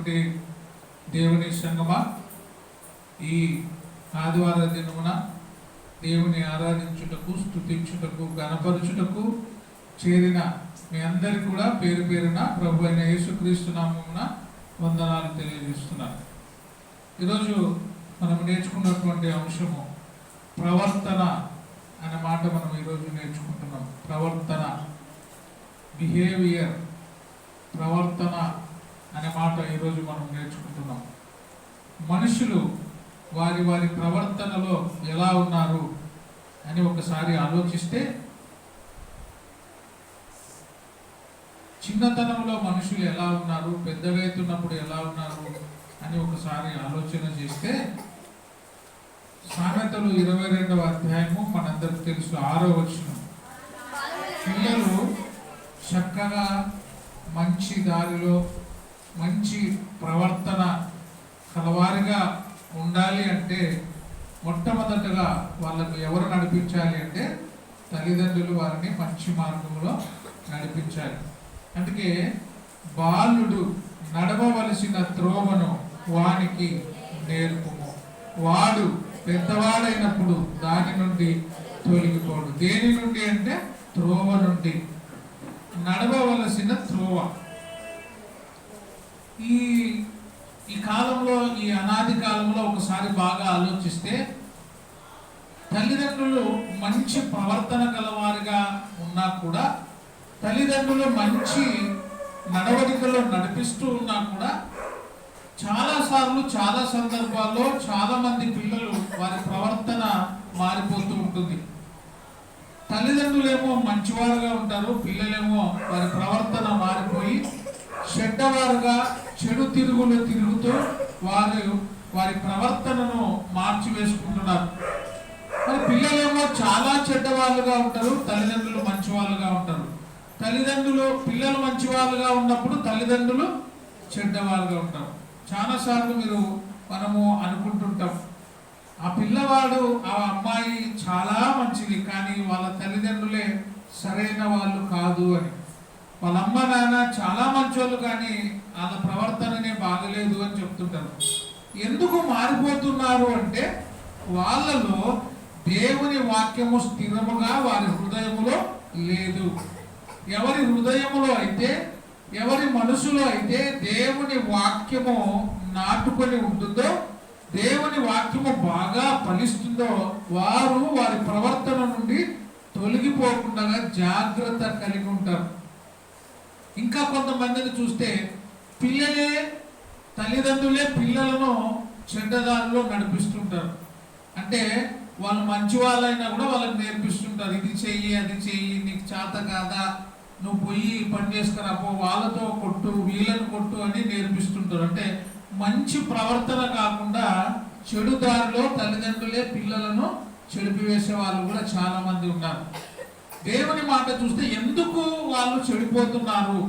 ఉన్నటువంటి దేవుని సంగమా, ఈ ఆదివార దినమున దేవుని ఆరాధించుటకు, స్తుతించుటకు, గణపరచుటకు చేరిన మీ అందరికీ కూడా పేరు పేరున ప్రభు అయిన యేసుక్రీస్తు నామమున వందనాలు తెలియజేస్తున్నాను. ఈరోజు మనం నేర్చుకున్నటువంటి అంశము ప్రవర్తన అనే మాట మనం ఈరోజు నేర్చుకుంటున్నాం. ప్రవర్తన, బిహేవియర్, ప్రవర్తన అనే మాట ఈరోజు మనం నేర్చుకుంటున్నాం. మనుషులు వారి వారి ప్రవర్తనలో ఎలా ఉన్నారు అని ఒకసారి ఆలోచిస్తే, చిన్నతనంలో మనుషులు ఎలా ఉన్నారు, పెద్దగా అవుతున్నప్పుడు ఎలా ఉన్నారు అని ఒకసారి ఆలోచన చేస్తే, సామెతలు 22వ అధ్యాయము మనందరికి తెలుసు, 6వ వచనం. పిల్లలు చక్కగా మంచి దారిలో మంచి ప్రవర్తన కలవారిగా ఉండాలి అంటే మొట్టమొదటగా వాళ్ళకు ఎవరు నడిపించాలి అంటే తల్లిదండ్రులు వారిని మంచి మార్గంలో నడిపించాలి. అందుకే బాలుడు నడవవలసిన త్రోవను వానికి నేర్పుము, వాడు పెద్దవాడైనప్పుడు దాని నుండి తొలగిపోడు. దేని నుండి అంటే త్రోవ నుండి, నడవవలసిన త్రోవ. ఈ కాలంలో, ఈ అనాది కాలంలో ఒకసారి బాగా ఆలోచిస్తే, తల్లిదండ్రులు మంచి ప్రవర్తన గలవారిగా ఉన్నా కూడా, తల్లిదండ్రులు మంచి నడవడికలో నడిపిస్తూ ఉన్నా కూడా, చాలాసార్లు చాలా సందర్భాల్లో చాలా మంది పిల్లలు వారి ప్రవర్తన మారిపోతూ ఉంటుంది. తల్లిదండ్రులేమో మంచివారుగా ఉంటారు, పిల్లలేమో వారి ప్రవర్తన మారిపోయి చెడ్డవారుగా, చెడు తిరుగులు తిరుగుతూ వారి ప్రవర్తనను మార్చివేసుకుంటున్నారు. మరి పిల్లలేమో చాలా చెడ్డవాళ్ళుగా ఉంటారు, తల్లిదండ్రులు మంచివాళ్ళుగా ఉంటారు. పిల్లలు మంచివాళ్ళుగా ఉన్నప్పుడు తల్లిదండ్రులు చెడ్డవాళ్ళుగా ఉంటారు. చాలాసార్లు మనము అనుకుంటుంటాం, ఆ పిల్లవాడు, ఆ అమ్మాయి చాలా మంచిది, కానీ వాళ్ళ తల్లిదండ్రులే సరైన వాళ్ళు కాదు అని. వాళ్ళ అమ్మ నాన్న చాలా మంచోళ్ళు, కానీ వాళ్ళ ప్రవర్తననే బాగలేదు అని చెప్తుంటారు. ఎందుకు మారిపోతున్నారు అంటే, వాళ్ళలో దేవుని వాక్యము స్థిరముగా వారి హృదయములో లేదు. ఎవరి హృదయములో అయితే, ఎవరి మనసులో అయితే దేవుని వాక్యము నాటుకొని ఉంటుందో, దేవుని వాక్యము బాగా ఫలిస్తుందో, వారు వారి ప్రవర్తన నుండి తొలగిపోకుండా జాగ్రత్త కలిగి ఉంటారు. ఇంకా కొంతమందిని చూస్తే తల్లిదండ్రులే పిల్లలను చెడ్డదారిలో నడిపిస్తుంటారు. అంటే వాళ్ళు మంచి వాళ్ళైనా కూడా వాళ్ళకి నేర్పిస్తుంటారు, ఇది చెయ్యి, అది చెయ్యి, నీకు చేత కాదా, నువ్వు పోయి పని చేసుకురాపో, వాళ్ళతో కొట్టు, వీళ్ళని కొట్టు అని నేర్పిస్తుంటారు. అంటే మంచి ప్రవర్తన కాకుండా చెడు దారిలో తల్లిదండ్రులే పిల్లలను చెడిపివేసే వాళ్ళు కూడా చాలా మంది ఉన్నారు. దేవుని మాట చూస్తే ఎందుకు వాళ్ళు చెడిపోతున్నారు,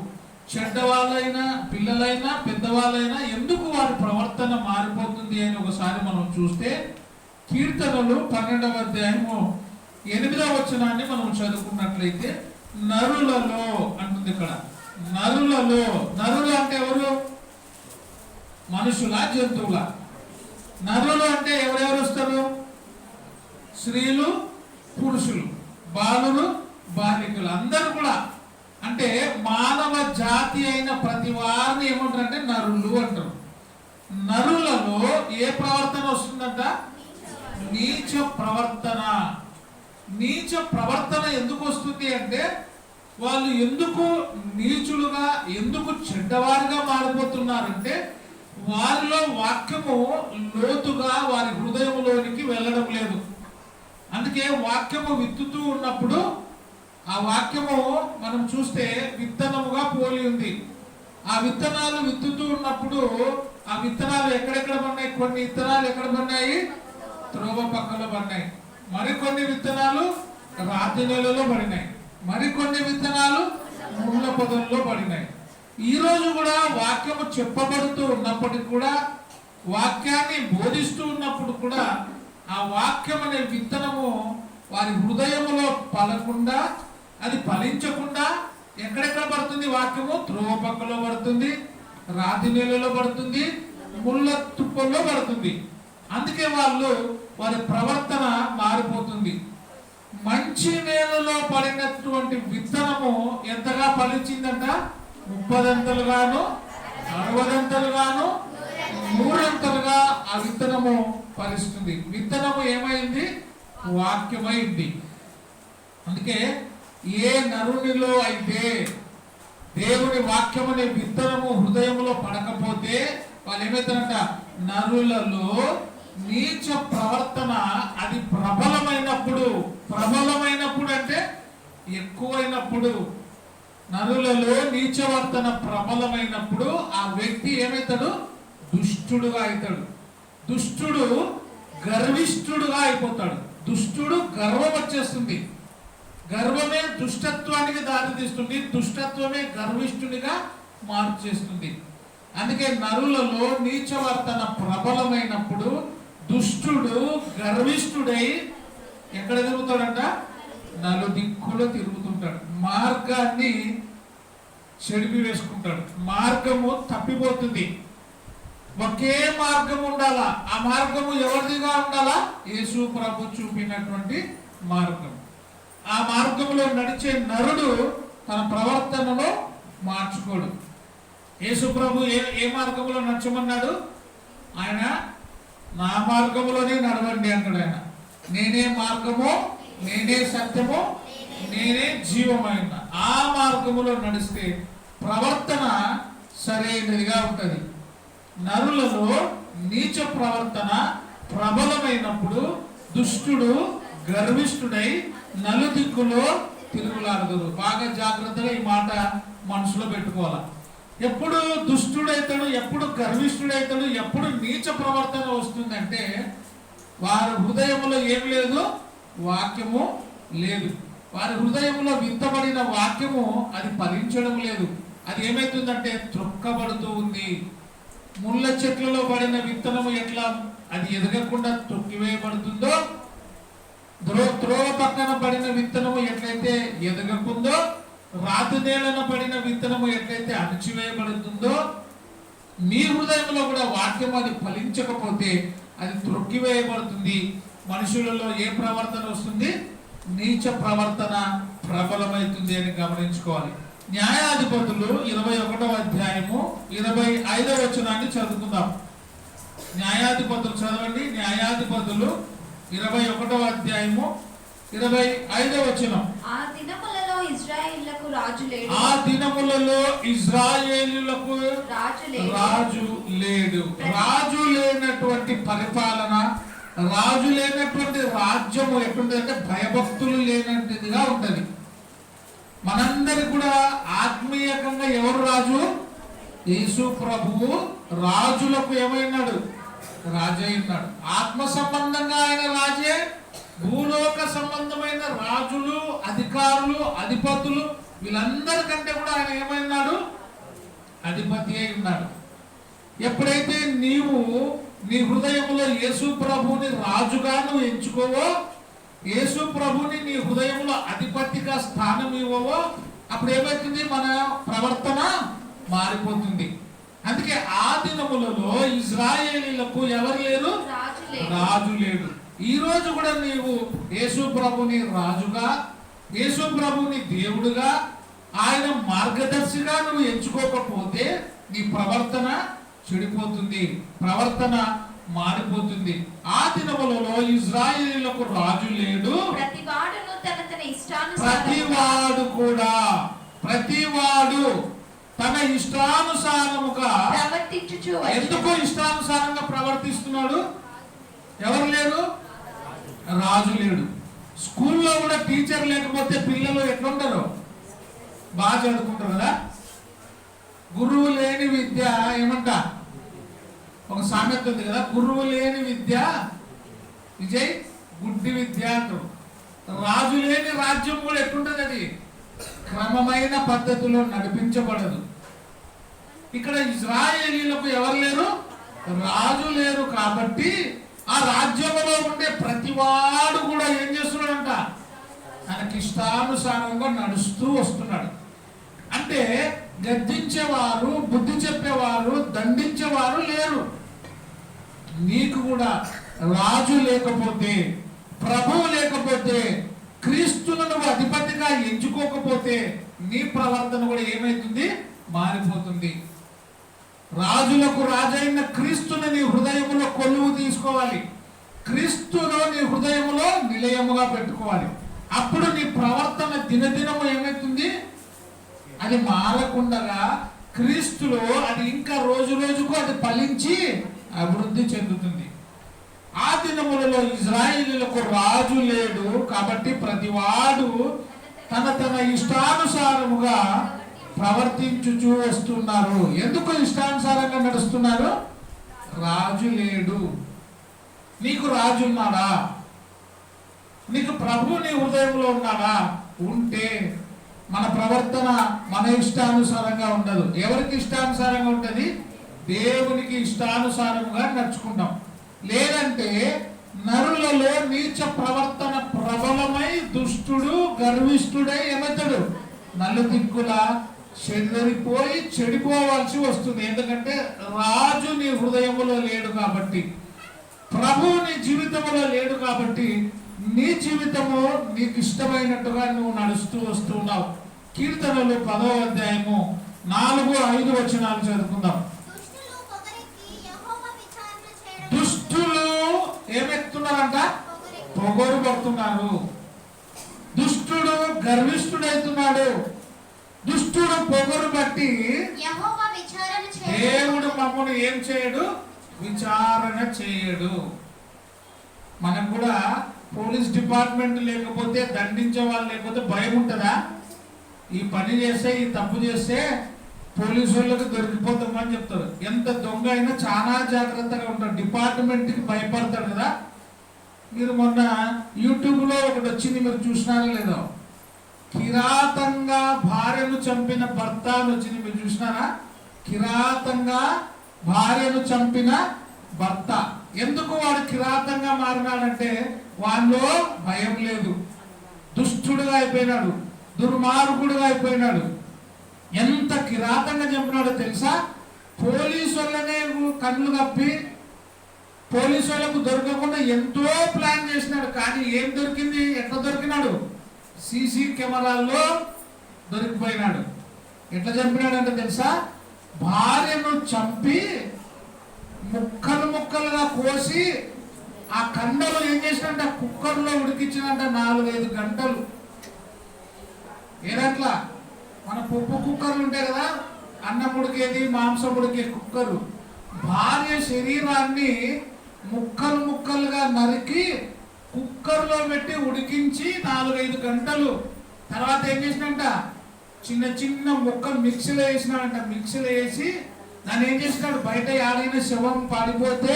చెడ్డవాళ్ళైనా పిల్లలైనా పెద్దవాళ్ళైనా ఎందుకు వారి ప్రవర్తన మారిపోతుంది అని ఒకసారి మనం చూస్తే, కీర్తనలు 12వ అధ్యాయము 8వ వచనాన్ని మనం చదువుకున్నట్లయితే, నరులలో అంటుంది ఇక్కడ. నరులు అంటే ఎవరు? మనుషుల, జంతువుల? నరులు అంటే ఎవరెవరు వస్తారు? స్త్రీలు, పురుషులు, బాలురు, బాలికలు, అందరూ కూడా. అంటే మానవ జాతి అయిన ప్రతి వారిని ఏమంటారంటే నరులు అంటారు. నరులలో ఏ ప్రవర్తన వస్తుందంట? నీచ ప్రవర్తన. నీచ ప్రవర్తన ఎందుకు వస్తుంది అంటే, వాళ్ళు ఎందుకు నీచులుగా, ఎందుకు చెడ్డవారిగా మారిపోతున్నారంటే, వారిలో వాక్యము లోతుగా వారి హృదయంలోనికి వెళ్ళడం లేదు. అందుకే వాక్యము విత్తుతూ ఉన్నప్పుడు, ఆ వాక్యము మనం చూస్తే విత్తనముగా పోలి ఉంది. ఆ విత్తనాలు విత్తుతూ ఉన్నప్పుడు ఆ విత్తనాలు ఎక్కడెక్కడ పడినాయి? కొన్ని విత్తనాలు ఎక్కడ పడినాయి? త్రోవ పక్కలో పడినాయి. మరికొన్ని విత్తనాలు రాతి నేలలో పడినాయి. మరికొన్ని విత్తనాలు ముళ్ళ పొదల్లో పడినాయి. ఈ రోజు కూడా వాక్యము చెప్పబడుతూ ఉన్నప్పటికీ కూడా, వాక్యాన్ని బోధిస్తూ ఉన్నప్పుడు కూడా, ఆ వాక్యం అనే విత్తనము వారి హృదయములో పడకుండా, అది ఫలించకుండా ఎక్కడెక్కడ పడుతుంది? వాక్యము త్రోవ పక్కలో పడుతుంది, రాతి నేలలో పడుతుంది, ముళ్ళ తుప్పల్లో పడుతుంది. అందుకే వారి ప్రవర్తన మారిపోతుంది. మంచి నేలలో పడినటువంటి విత్తనము ఎంతగా ఫలించిందంట? 30 60 100 ఆ విత్తనము ఫలిస్తుంది. విత్తనము ఏమైంది? వాక్యమైంది. అందుకే ఏ నరునిలో అయితే దేవుని వాక్యం అనే విత్తనము హృదయంలో పడకపోతే వాళ్ళు ఏమవుతారంట? నరులలో నీచ ప్రవర్తన అది ప్రబలమైనప్పుడు అంటే ఎక్కువైనప్పుడు, నరులలో నీచవర్తన ప్రబలమైనప్పుడు ఆ వ్యక్తి ఏమవుతాడు? దుష్టుడుగా అవుతాడు. దుష్టుడు గర్విష్ఠుడుగా అయిపోతాడు. దుష్టుడు గర్వం వచ్చేస్తుంది. గర్వమే దుష్టత్వానికి దారితీస్తుంది. దుష్టత్వమే గర్విష్ఠునిగా మార్చేస్తుంది. అందుకే నరులలో నీచవర్తన ప్రబలమైనప్పుడు దుష్టుడు గర్విష్ఠుడై ఎక్కడ తిరుగుతాడంట? నలుదిక్కులో తిరుగుతుంటాడు. మార్గాన్ని చెడిపి వేసుకుంటాడు. మార్గము తప్పిపోతుంది. ఒకే మార్గం ఉండాలా. ఆ మార్గము ఎవరిదిగా ఉండాలా? యేసు ప్రభు చూపినటువంటి మార్గం. ఆ మార్గంలో నడిచే నరుడు తన ప్రవర్తనలో మార్చుకోడు. యేసు ప్రభు ఏ మార్గంలో నడచమన్నాడు? ఆయన నా మార్గంలోనే నడవండి అంటాడు. ఆయన నేనే మార్గము, నేనే సత్యము, నేనే జీవమైన. ఆ మార్గములో నడిస్తే ప్రవర్తన సరైనదిగా ఉంటుంది. నరులలో నీచ ప్రవర్తన ప్రబలమైనప్పుడు దుష్టుడు గర్విష్ఠుడై నలుదిక్కులో తిరుగులాడుదురు. బాగా జాగ్రత్తగా ఈ మాట మనసులో పెట్టుకోవాలి. ఎప్పుడు దుష్టుడైతాడు, ఎప్పుడు గర్విష్ఠుడైతాడు, ఎప్పుడు నీచ ప్రవర్తన వస్తుందంటే వారి హృదయంలో ఏం లేదు? వాక్యము లేదు. వారి హృదయంలో విత్తబడిన వాక్యము అది ఫలించడం లేదు. అది ఏమైతుందంటే త్రొక్కబడుతూ ఉంది. ముళ్ళ చెట్లలో పడిన విత్తనము ఎట్లా అది ఎదగకుండా తొక్కివేయబడుతుందో, త్రోవ పక్కన పడిన విత్తనము ఎట్లయితే ఎదగకుందో, రాతి నేలన పడిన విత్తనము ఎట్లయితే అణచివేయబడుతుందో, మీ హృదయంలో కూడా వాక్యం అది ఫలించకపోతే అది త్రొక్కివేయబడుతుంది. మనుషులలో ఏ ప్రవర్తన వస్తుంది? నీచ ప్రవర్తన ప్రబలమైతుంది అని గమనించుకోవాలి. న్యాయాధిపతులు 21వ అధ్యాయము 25వ వచనాన్ని చదువుకుందాం. న్యాయాధిపతులు చదవండి. న్యాయాధిపతులు 21వ అధ్యాయము 25వ వచనం. ఆ దినములలో ఇశ్రాయేలులకు రాజు లేడు. ఆ దినములలో ఇశ్రాయేలులకు రాజు లేడు. రాజు లేనటువంటి పరిపాలన, రాజు లేనటువంటి రాజ్యము ఎట్లుంటుందంటే భయభక్తులు లేనట్టుగా ఉంటది. మనందరికి కూడా ఆత్మీయంగా ఎవరు రాజు? యేసు ప్రభువు రాజులకు ఏమైనాడు? రాజే ఉన్నాడు. ఆత్మ సంబంధంగా ఆయన రాజే. భూలోక సంబంధమైన రాజులు, అధికారులు, అధిపతులు వీళ్ళందరికంటే కూడా ఆయన ఏమైనాడు? అధిపతి అయి ఉన్నాడు. ఎప్పుడైతే నీవు నీ హృదయంలో యేసు ప్రభువుని రాజుగా నువ్వు ఎంచుకోవో, యేసు ప్రభుని నీ హృదయంలో అధిపతిగా స్థానం ఇవ్వవో, అప్పుడు ఏమవుతుంది? మన ప్రవర్తన మారిపోతుంది. అందుకే ఆ దినములలో ఇశ్రాయేలీలకు ఎవరు లేరు? రాజు లేడు. ఈ రోజు కూడా నీవు యేసు ప్రభుని రాజుగా, యేసు ప్రభుని దేవుడుగా, ఆయన మార్గదర్శిగా నువ్వు ఎంచుకోకపోతే నీ ప్రవర్తన చెడిపోతుంది, ప్రవర్తన మారిపోతుంది. ఆ దినములలో ఇశ్రాయేలీలకు రాజు లేడు. ప్రతివాడు తన ఇష్టానుసారముగా ఎందుకు ఇష్టానుసారంగా ప్రవర్తిస్తున్నాడు? ఎవరు లేరు? రాజు లేడు. స్కూల్లో కూడా టీచర్ లేకపోతే పిల్లలు ఎట్లుంటారు? బాగా చదువుకుంటారు కదా. గురువు లేని విద్య ఏమంట? ఒక సామెత ఉంది కదా, గురువు లేని విద్య విజయ్ గుడ్డి విద్య అంటారు. రాజు లేని రాజ్యం కూడా ఎట్లుంటది? అది క్రమమైన పద్ధతిలో నడిపించబడదు. ఇక్కడ ఇశ్రాయేలీలకు ఎవరు లేరు? రాజు లేరు. కాబట్టి ఆ రాజ్యంలో ఉండే ప్రతివాడు కూడా ఏం చేస్తున్నాడంట? తనకి ఇష్టానుసారంగా నడుస్తూ వస్తున్నాడు. అంటే గద్దించేవారు, బుద్ధి చెప్పేవారు, దండించేవారు లేరు. నీకు కూడా రాజు లేకపోతే, ప్రభువు లేకపోతే, క్రీస్తును నువ్వు అధిపతిగా ఎంచుకోకపోతే నీ ప్రవర్తన కూడా ఏమైతుంది? మారిపోతుంది. రాజులకు రాజైన క్రీస్తుని నీ హృదయములో కొలువు తీసుకోవాలి. క్రీస్తును నీ హృదయములో నిలయముగా పెట్టుకోవాలి. అప్పుడు నీ ప్రవర్తన దినదినము ఏమవుతుంది? అది మారకుండగా క్రీస్తులో అది ఇంకా రోజు రోజుకు అది ఫలించి అభివృద్ధి చెందుతుంది. ఆ దినములలో ఇజ్రాయేలీలకు రాజు లేడు కాబట్టి ప్రతివాడు తన తన ఇష్టానుసారముగా ప్రవర్తించుచూ వస్తున్నారు. ఎందుకు ఇష్టానుసారంగా నడుస్తున్నారు? రాజు లేడు. నీకు రాజు ఉన్నాడా? నీకు ప్రభు నీ హృదయంలో ఉన్నాడా? ఉంటే మన ప్రవర్తన మన ఇష్టానుసారంగా ఉండదు. ఎవరికి ఇష్టానుసారంగా ఉంటుంది? దేవునికి ఇష్టానుసారంగా నడుచుకుంటాం. లేదంటే నరులలో నీచ ప్రవర్తన ప్రబలమై దుష్టుడు గర్విష్ఠుడై ఏమవుతాడు? నలుదిక్కులా చెడిపోవాల్సి వస్తుంది. ఎందుకంటే రాజు నీ హృదయములో లేడు కాబట్టి, ప్రభు నీ జీవితంలో లేడు కాబట్టి నీ జీవితము నీకు ఇష్టమైనట్టుగా నువ్వు నడుస్తూ వస్తున్నావు. కీర్తనలు 10వ అధ్యాయము 4-5 వచనాలు చదువుకుందాం. దుష్టులు ఏమెత్తున్నారంట? పొగరు పడుతున్నారు. దుష్టుడు గర్విష్ఠుడైతున్నాడు. దుష్టుడు పొగరు బట్టి దేవుడు మమ్మల్ని ఏం చేయడు? విచారణ చేయడు. మనకు కూడా పోలీస్ డిపార్ట్మెంట్ లేకపోతే, దండించే వాళ్ళు లేకపోతే భయం ఉంటుందా? ఈ పని చేస్తే, ఈ తప్పు చేస్తే పోలీసు వాళ్ళకి దొరికిపోతామని చెప్తారు. ఎంత దొంగ అయినా చాలా జాగ్రత్తగా ఉంటాడు. డిపార్ట్మెంట్కి భయపడతాడు కదా. మీరు మొన్న యూట్యూబ్లో ఒకటి వచ్చింది, మీరు చూసినారో లేదో? కిరాతంగా భార్యను చంపిన భర్త అని వచ్చింది, మీరు చూసినారా? కిరాతంగా భార్యను చంపిన భర్త. ఎందుకు వాడు కిరాతంగా మారినాడంటే వాడిలో భయం లేదు. దుష్టుడుగా అయిపోయినాడు, దుర్మార్గుడుగా అయిపోయినాడు. ఎంత కిరాతంగా చంపినాడో తెలుసా? పోలీసు వాళ్ళనే కళ్ళు కప్పి పోలీసు వాళ్ళకు దొరకకుండా ఎంతో ప్లాన్ చేసినాడు. కానీ ఏం దొరికింది? ఎట్లా దొరికినాడు? సీసీ కెమెరాల్లో దొరికిపోయినాడు. ఎట్లా చంపినాడంటే తెలుసా? భార్యను చంపి ముక్కలు ముక్కలుగా కోసి ఆ కండలు ఏం చేసినంట? కుక్కర్లో ఉడికించినంట 4-5 గంటలు. ఏదట్లా మన పప్పు కుక్కర్లు ఉంటాయి కదా, అన్నం ఉడికేది, మాంసం ఉడికే కుక్కరు. భార్య శరీరాన్ని ముక్కలు ముక్కలుగా నరికి కుక్కర్లో పెట్టి ఉడికించి 4-5 గంటలు. తర్వాత ఏం చేసినంట? చిన్న చిన్న ముక్కలు మిక్సీలో వేసినాడంట. మిక్సీలో వేసి దాన్ని ఏం చేసినాడు? బయట ఆడిన శవం పాడిపోతే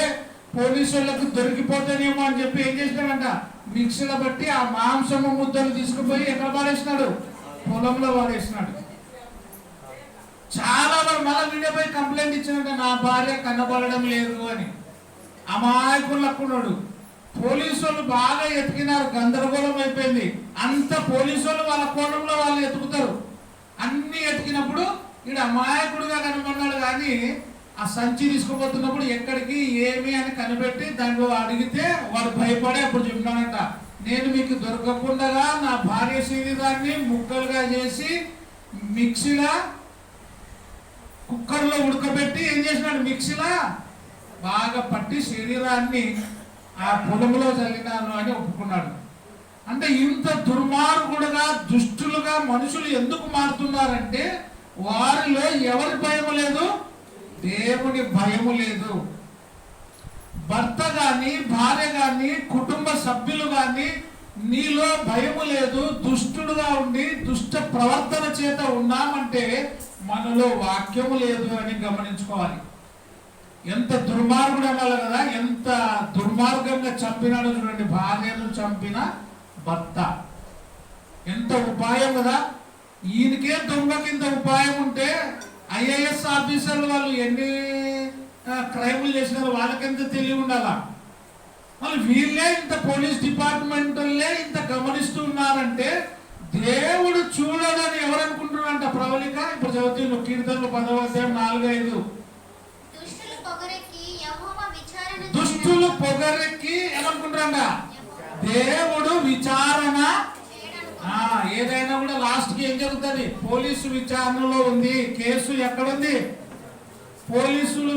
పోలీసు వాళ్ళకు దొరికిపోతేనేమో అని చెప్పి ఏం చేసినాడంట? మిక్సీలో బట్టి ఆ మాంసము ముద్దలు తీసుకుపోయి ఎక్కడ పాడేసినాడు? పొలంలో పాడేసినాడు. చాలా మంది మళ్ళీ వీడియోపై కంప్లైంట్ ఇచ్చినట్ట, నా భార్య కనబడడం లేదు అని. అమాయకులకున్నాడు. పోలీసు వాళ్ళు బాగా ఎతికినారు, గందరగోళం అయిపోయింది. అంత పోలీసు వాళ్ళు వాళ్ళ కోణంలో వాళ్ళు ఎతుకుతారు. అన్ని ఎతికినప్పుడు ఈడు అమాయకుడుగా కనబడినాడు. కానీ ఆ సంచి తీసుకుపోతున్నప్పుడు ఎక్కడికి ఏమి అని కనిపెట్టి దాంట్లో అడిగితే వాడు భయపడి అప్పుడు చెప్పినాడంట, నేను మీకు దొరకకుండా నా భార్య శరీరాన్ని ముక్కలుగా చేసి మిక్సీలా కుక్కర్లో ఉడకబెట్టి ఏం చేసినాడు? మిక్సీలా బాగా పట్టి శరీరాన్ని ఆ పొలంలో చల్లినాను అని ఒప్పుకున్నాడు. అంటే ఇంత దుర్మార్గుడుగా, దుష్టులుగా మనుషులు ఎందుకు మారుతున్నారంటే వారిలో ఎవరి భయము లేదు? దేవుని భయము లేదు. భర్త గాని, భార్య గాని, కుటుంబ సభ్యులు గాని నీలో భయము లేదు. దుష్టుడుగా ఉండి దుష్ట ప్రవర్తన చేత ఉన్నామంటే మనలో వాక్యము లేదు అని గమనించుకోవాలి. ఎంత దుర్మార్గుడు అనాలి కదా. ఎంత దుర్మార్గంగా చంపినాడో చూడండి. భార్యను చంపిన భర్త. ఎంత ఉపాయం కదా. ఈయనకే దొంగకి ఇంత ఉపాయం ఉంటే ఐఏఎస్ ఆఫీసర్లు వాళ్ళు ఎన్ని క్రైములు చేసినారో వాళ్ళకెంత తెలివి ఉండాలా. మళ్ళీ వీళ్ళే ఇంత పోలీస్ డిపార్ట్మెంట్లే ఇంత గమనిస్తూ ఉన్నారంటే దేవుడు చూడడని ఎవరు అనుకుంటున్నారంట? ప్రవళిక ఇప్పుడు చదువుతూ నువ్వు కీర్తనలు 10వ అధ్యాయం 4-5. దుష్టులు పొగరెక్కి ఏమనుకుంటారంట? దేవుడు విచారణ ఏదైనా కూడా లాస్ట్ కి ఏం జరుగుతుంది? పోలీసు విచారణలో ఉంది. కేసు ఎక్కడుంది? పోలీసులు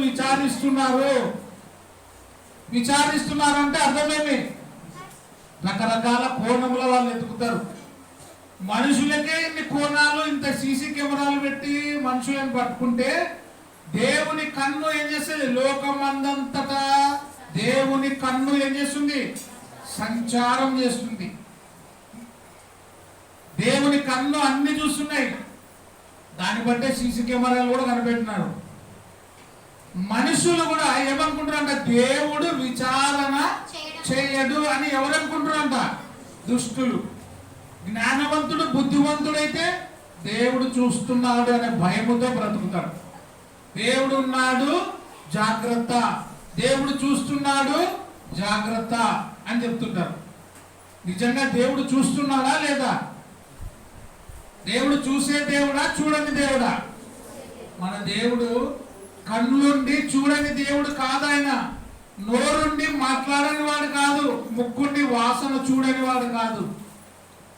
విచారిస్తున్నారంటే అర్థమేమి? రకరకాల కోణంలో వాళ్ళు ఎత్తుకుతారు. మనుషులకే ఇన్ని కోణాలు, ఇంత సీసీ కెమెరాలు పెట్టి మనుషులను పట్టుకుంటే దేవుని కన్ను ఏం చేస్తుంది? లోకమందంతటా దేవుని కన్ను ఏం చేస్తుంది? సంచారం చేస్తుంది. దేవుని కన్ను అన్ని చూస్తున్నాయి. దాన్ని బట్టే సీసీ కెమెరాలు కూడా కనిపెట్టినారు. మనుషులు కూడా ఏమనుకుంటారంట? దేవుడు విచారణ చేయడు అని ఎవరు అనుకుంటారంట? దుష్టులు. జ్ఞానవంతుడు బుద్ధివంతుడైతే దేవుడు చూస్తున్నాడు అనే భయముతో బ్రతుకుతాడు. దేవుడు ఉన్నాడు జాగ్రత్త, దేవుడు చూస్తున్నాడు జాగ్రత్త అని చెప్తుంటారు. నిజంగా దేవుడు చూస్తున్నాడా లేదా? దేవుడు చూసే దేవుడా, చూడని దేవుడా? మన దేవుడు కన్నులుండి చూడని దేవుడు కాదు. ఆయన నోరుండి మాట్లాడని వాడు కాదు, ముక్కుండి వాసన చూడని వాడు కాదు.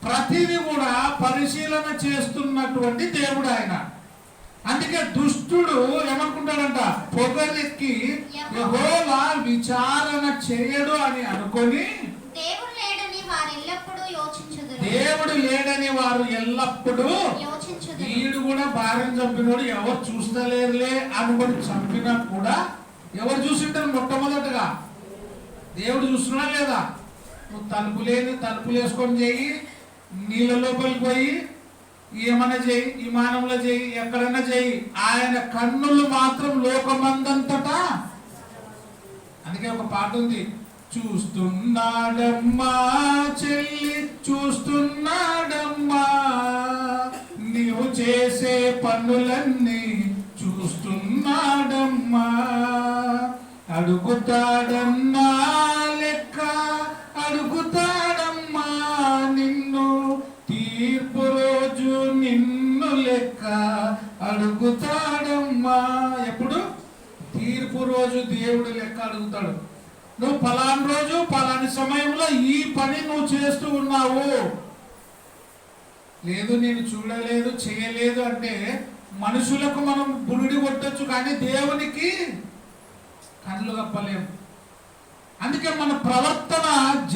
ప్రతిదీ కూడా పరిశీలన చేస్తున్నటువంటి దేవుడు ఆయన. అందుకే దుష్టుడు ఏమనుకుంటాడంట? పొగరెక్కి యెహోవా విచారణ చేయడు అని అనుకొని దేవుడు లేడని వారు ఎల్లప్పుడూ వీడు కూడా భార్యను చంపినోడు ఎవరు చూస్తలేరులే అనుకొని చంపినా కూడా ఎవరు చూసింటారు? మొట్టమొదటగా దేవుడు చూస్తున్నా లేదా? నువ్వు తలుపులు వేసుకొని చేయి, నీళ్ళ లోపలికి పోయి ఏమన్నా చేయి, విమానంలో చేయి, ఎక్కడన్నా చేయి, ఆయన కన్నులు మాత్రం లోకమందంతటా. అందుకే ఒక పాట ఉంది, చూస్తున్నాడమ్మా చెల్లి చూస్తున్నాడమ్మా, నీవు చేసే పనులన్నీ చూస్తున్నాడమ్మా, అడుగుతాడన్నా లెక్క అడుగుతాడమ్మా నిన్ను, తీర్పు రోజు నిన్ను లెక్క అడుగుతాడమ్మా. ఎప్పుడు? తీర్పు రోజు దేవుడు లెక్క అడుగుతాడు. నువ్వు పలాని రోజు పలాని సమయంలో ఈ పని నువ్వు చేస్తూ ఉన్నావు, లేదు నేను చూడలేదు చేయలేదు అంటే మనుషులకు మనం బురుడి కొట్టొచ్చు, కానీ దేవునికి కళ్ళు కప్పలేము. అందుకే మన ప్రవర్తన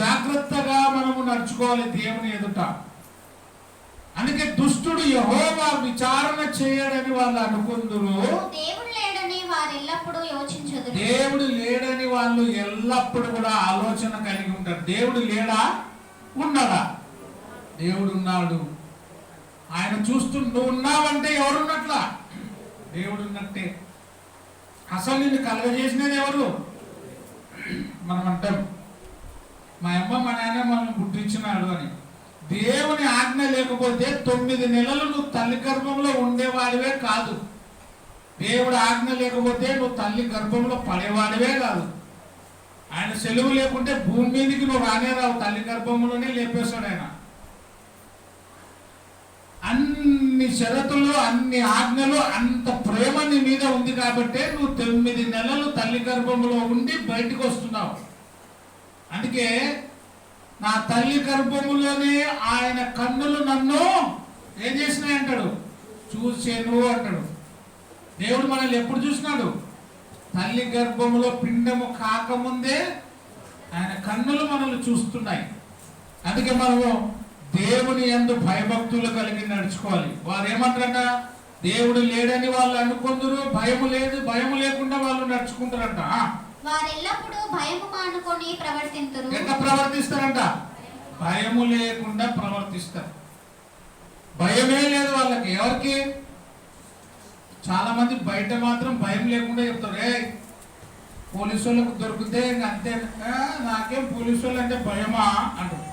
జాగ్రత్తగా మనము నడుచుకోవాలి దేవుని ఎదుట. అందుకే దుష్టుడు యెహోవా విచారణ చేయడని వాళ్ళు అనుకుందురు, దేవుడు లేడని వాళ్ళు ఎల్లప్పుడు కూడా ఆలోచన కలిగి ఉంటారు. దేవుడు లేడా? ఉన్నాడా? దేవుడు ఉన్నాడు. ఆయన నువ్వు ఉన్నావంటే ఎవరున్నట్లా? దేవుడు ఉన్నట్టే. అసలు నిన్ను కలగజేసినది ఎవరు? మనం అంటాం మా అమ్మ మా నాన్న మనల్ని పుట్టించినాడు అని. దేవుని ఆజ్ఞ లేకపోతే 9 నెలలు నువ్వు తల్లి గర్భంలో ఉండేవాడివే కాదు. దేవుడు ఆజ్ఞ లేకపోతే నువ్వు తల్లి గర్భంలో పడేవాడివే కాదు. ఆయన సెలవు లేకుంటే భూమి మీదకి నువ్వు రానే రావు, తల్లి గర్భంలోనే లేపేస్తాడు ఆయన. అన్ని షరతులు, అన్ని ఆజ్ఞలు, అంత ప్రేమ నీ మీద ఉంది కాబట్టి నువ్వు 9 నెలలు తల్లి గర్భంలో ఉండి బయటకు వస్తున్నావు. అందుకే నా తల్లి గర్భములోనే ఆయన కన్నులు నన్ను ఏం చేసినాయి అంటాడు? చూసేను అంటాడు. దేవుడు మనల్ని ఎప్పుడు చూసినాడు? తల్లి గర్భములో పిండము కాకముందే ఆయన కన్నులు మనల్ని చూస్తున్నాయి. అందుకే మనము దేవుని యందు భయభక్తులు కలిగి నడుచుకోవాలి. వారు ఏమంటారంట? దేవుడు లేడని వాళ్ళు అనుకుందరు, భయము లేదు, భయము లేకుండా వాళ్ళు నడుచుకుంటారంట. ఎట్లా ప్రవర్తిస్తారంట? భయము లేకుండా ప్రవర్తిస్తారు. భయమే లేదు వాళ్ళకి. ఎవరికి? చాలా మంది బయట మాత్రం భయం లేకుండా చెప్తారు, ఏ పోలీసు వాళ్ళకు దొరికితే ఇంకా అంతే, నాకేం పోలీసు వాళ్ళు అంటే భయమా అంటారు.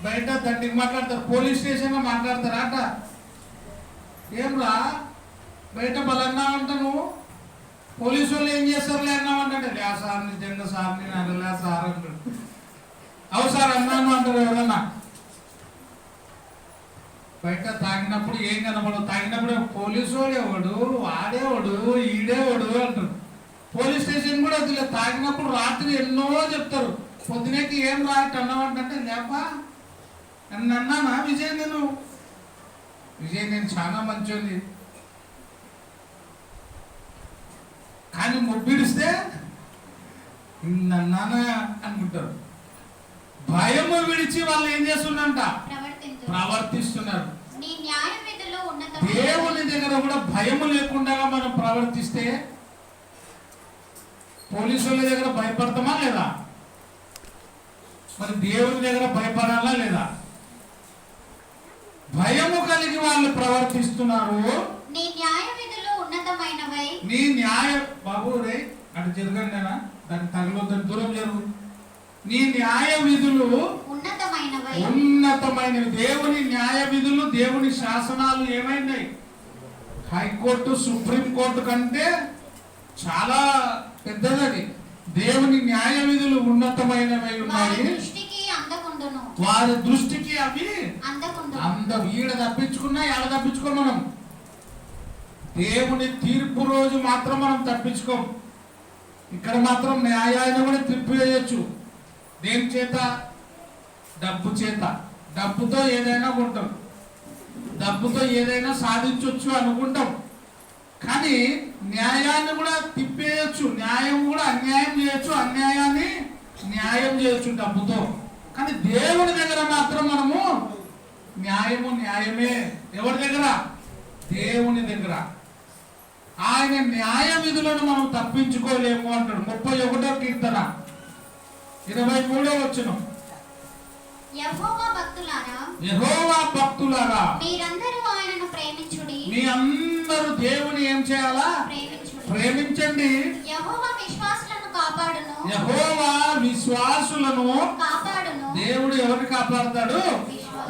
బయట దండికి మాట్లాడతారు, పోలీస్ స్టేషన్లో మాట్లాడతారా అంట. ఏమ్రా బయట బలన్నా అంట, నువ్వు పోలీసు వాళ్ళు ఏం చేస్తారులే అన్నామంటే, లే సార్ నిజంగా సార్ నేను అనలే సార్ అంటాడు. అవు సార్ అన్నాను అంటారు ఎవరన్నా. బయట తాగినప్పుడు ఏం కనబడవు. తాగినప్పుడు పోలీసు వాడేవాడు, వాడేవాడు, ఈడేవాడు అంటారు. పోలీస్ స్టేషన్ కూడా వద్దులే. తాగినప్పుడు రాత్రి ఎన్నో చెప్తారు. పొద్దునకి ఏం రాయట్ అన్నావంటే లేపా అని అన్నానా విజయ్ నేను చాలా మంచోని, కానీ ముబ్బిడిస్తే నన్నానా అనుకుంటారు. భయము విడిచి వాళ్ళు ఏం చేస్తున్నారంట, ప్రవర్తిస్తున్నారు. దేవుని దగ్గర కూడా భయము లేకుండా మనం ప్రవర్తిస్తే పోలీసు వాళ్ళ దగ్గర భయపడతామా లేదా? మరి దేవుని దగ్గర భయపడాలా లేదా? భయము కలిగి వాళ్ళు ప్రవర్తిస్తున్నారు. నీ న్యాయ విధులు ఉన్నతమైనవై. నీ న్యాయ బాబు రే అటు జరగండి, దాన్ని తగలొద్దని దూరం జరుగు. నీ న్యాయ విధులు ఉన్నతమైనవి. దేవుని న్యాయ విధులు, దేవుని శాసనాలు ఏమైనాయి? హైకోర్టు, సుప్రీం కోర్టు కంటే చాలా పెద్దది. దేవుని న్యాయ విధులు ఉన్నతమైనవి ఉన్నాయి. వారి దృష్టికి అవి ఈడ తప్పించుకున్నా ఎడ తప్పించుకో. మనం దేవుని తీర్పు రోజు మాత్రం మనం తప్పించుకోం. ఇక్కడ మాత్రం న్యాయాన్ని కూడా తిప్పివేయచ్చు. దేని చేత? డబ్బు చేత. డబ్బుతో ఏదైనా కొంటాం, డబ్బుతో ఏదైనా సాధించవచ్చు అనుకుంటాం. కానీ న్యాయాన్ని కూడా తిప్పేయచ్చు. న్యాయం కూడా అన్యాయం చేయొచ్చు, అన్యాయాన్ని న్యాయం చేయొచ్చు డబ్బుతో. కానీ దేవుని దగ్గర మాత్రం మనము న్యాయమే. ఎవరి దగ్గర? దేవుని దగ్గర. ఆయన న్యాయ విధులను మనం తప్పించుకోలేము అంటాడు. 31వ కీర్తన 23వ వచనం. యెహోవా భక్తులారా మీరందరూ ఆయనను ప్రేమించుడి. మీ అందరూ దేవుని ఏం చేయాలా? ప్రేమించండి. యెహోవా విశ్వాసులను కాపాడును. యెహోవా విశ్వాసులను కాపాడును. దేవుడు ఎవరిని కాపాడుతాడు?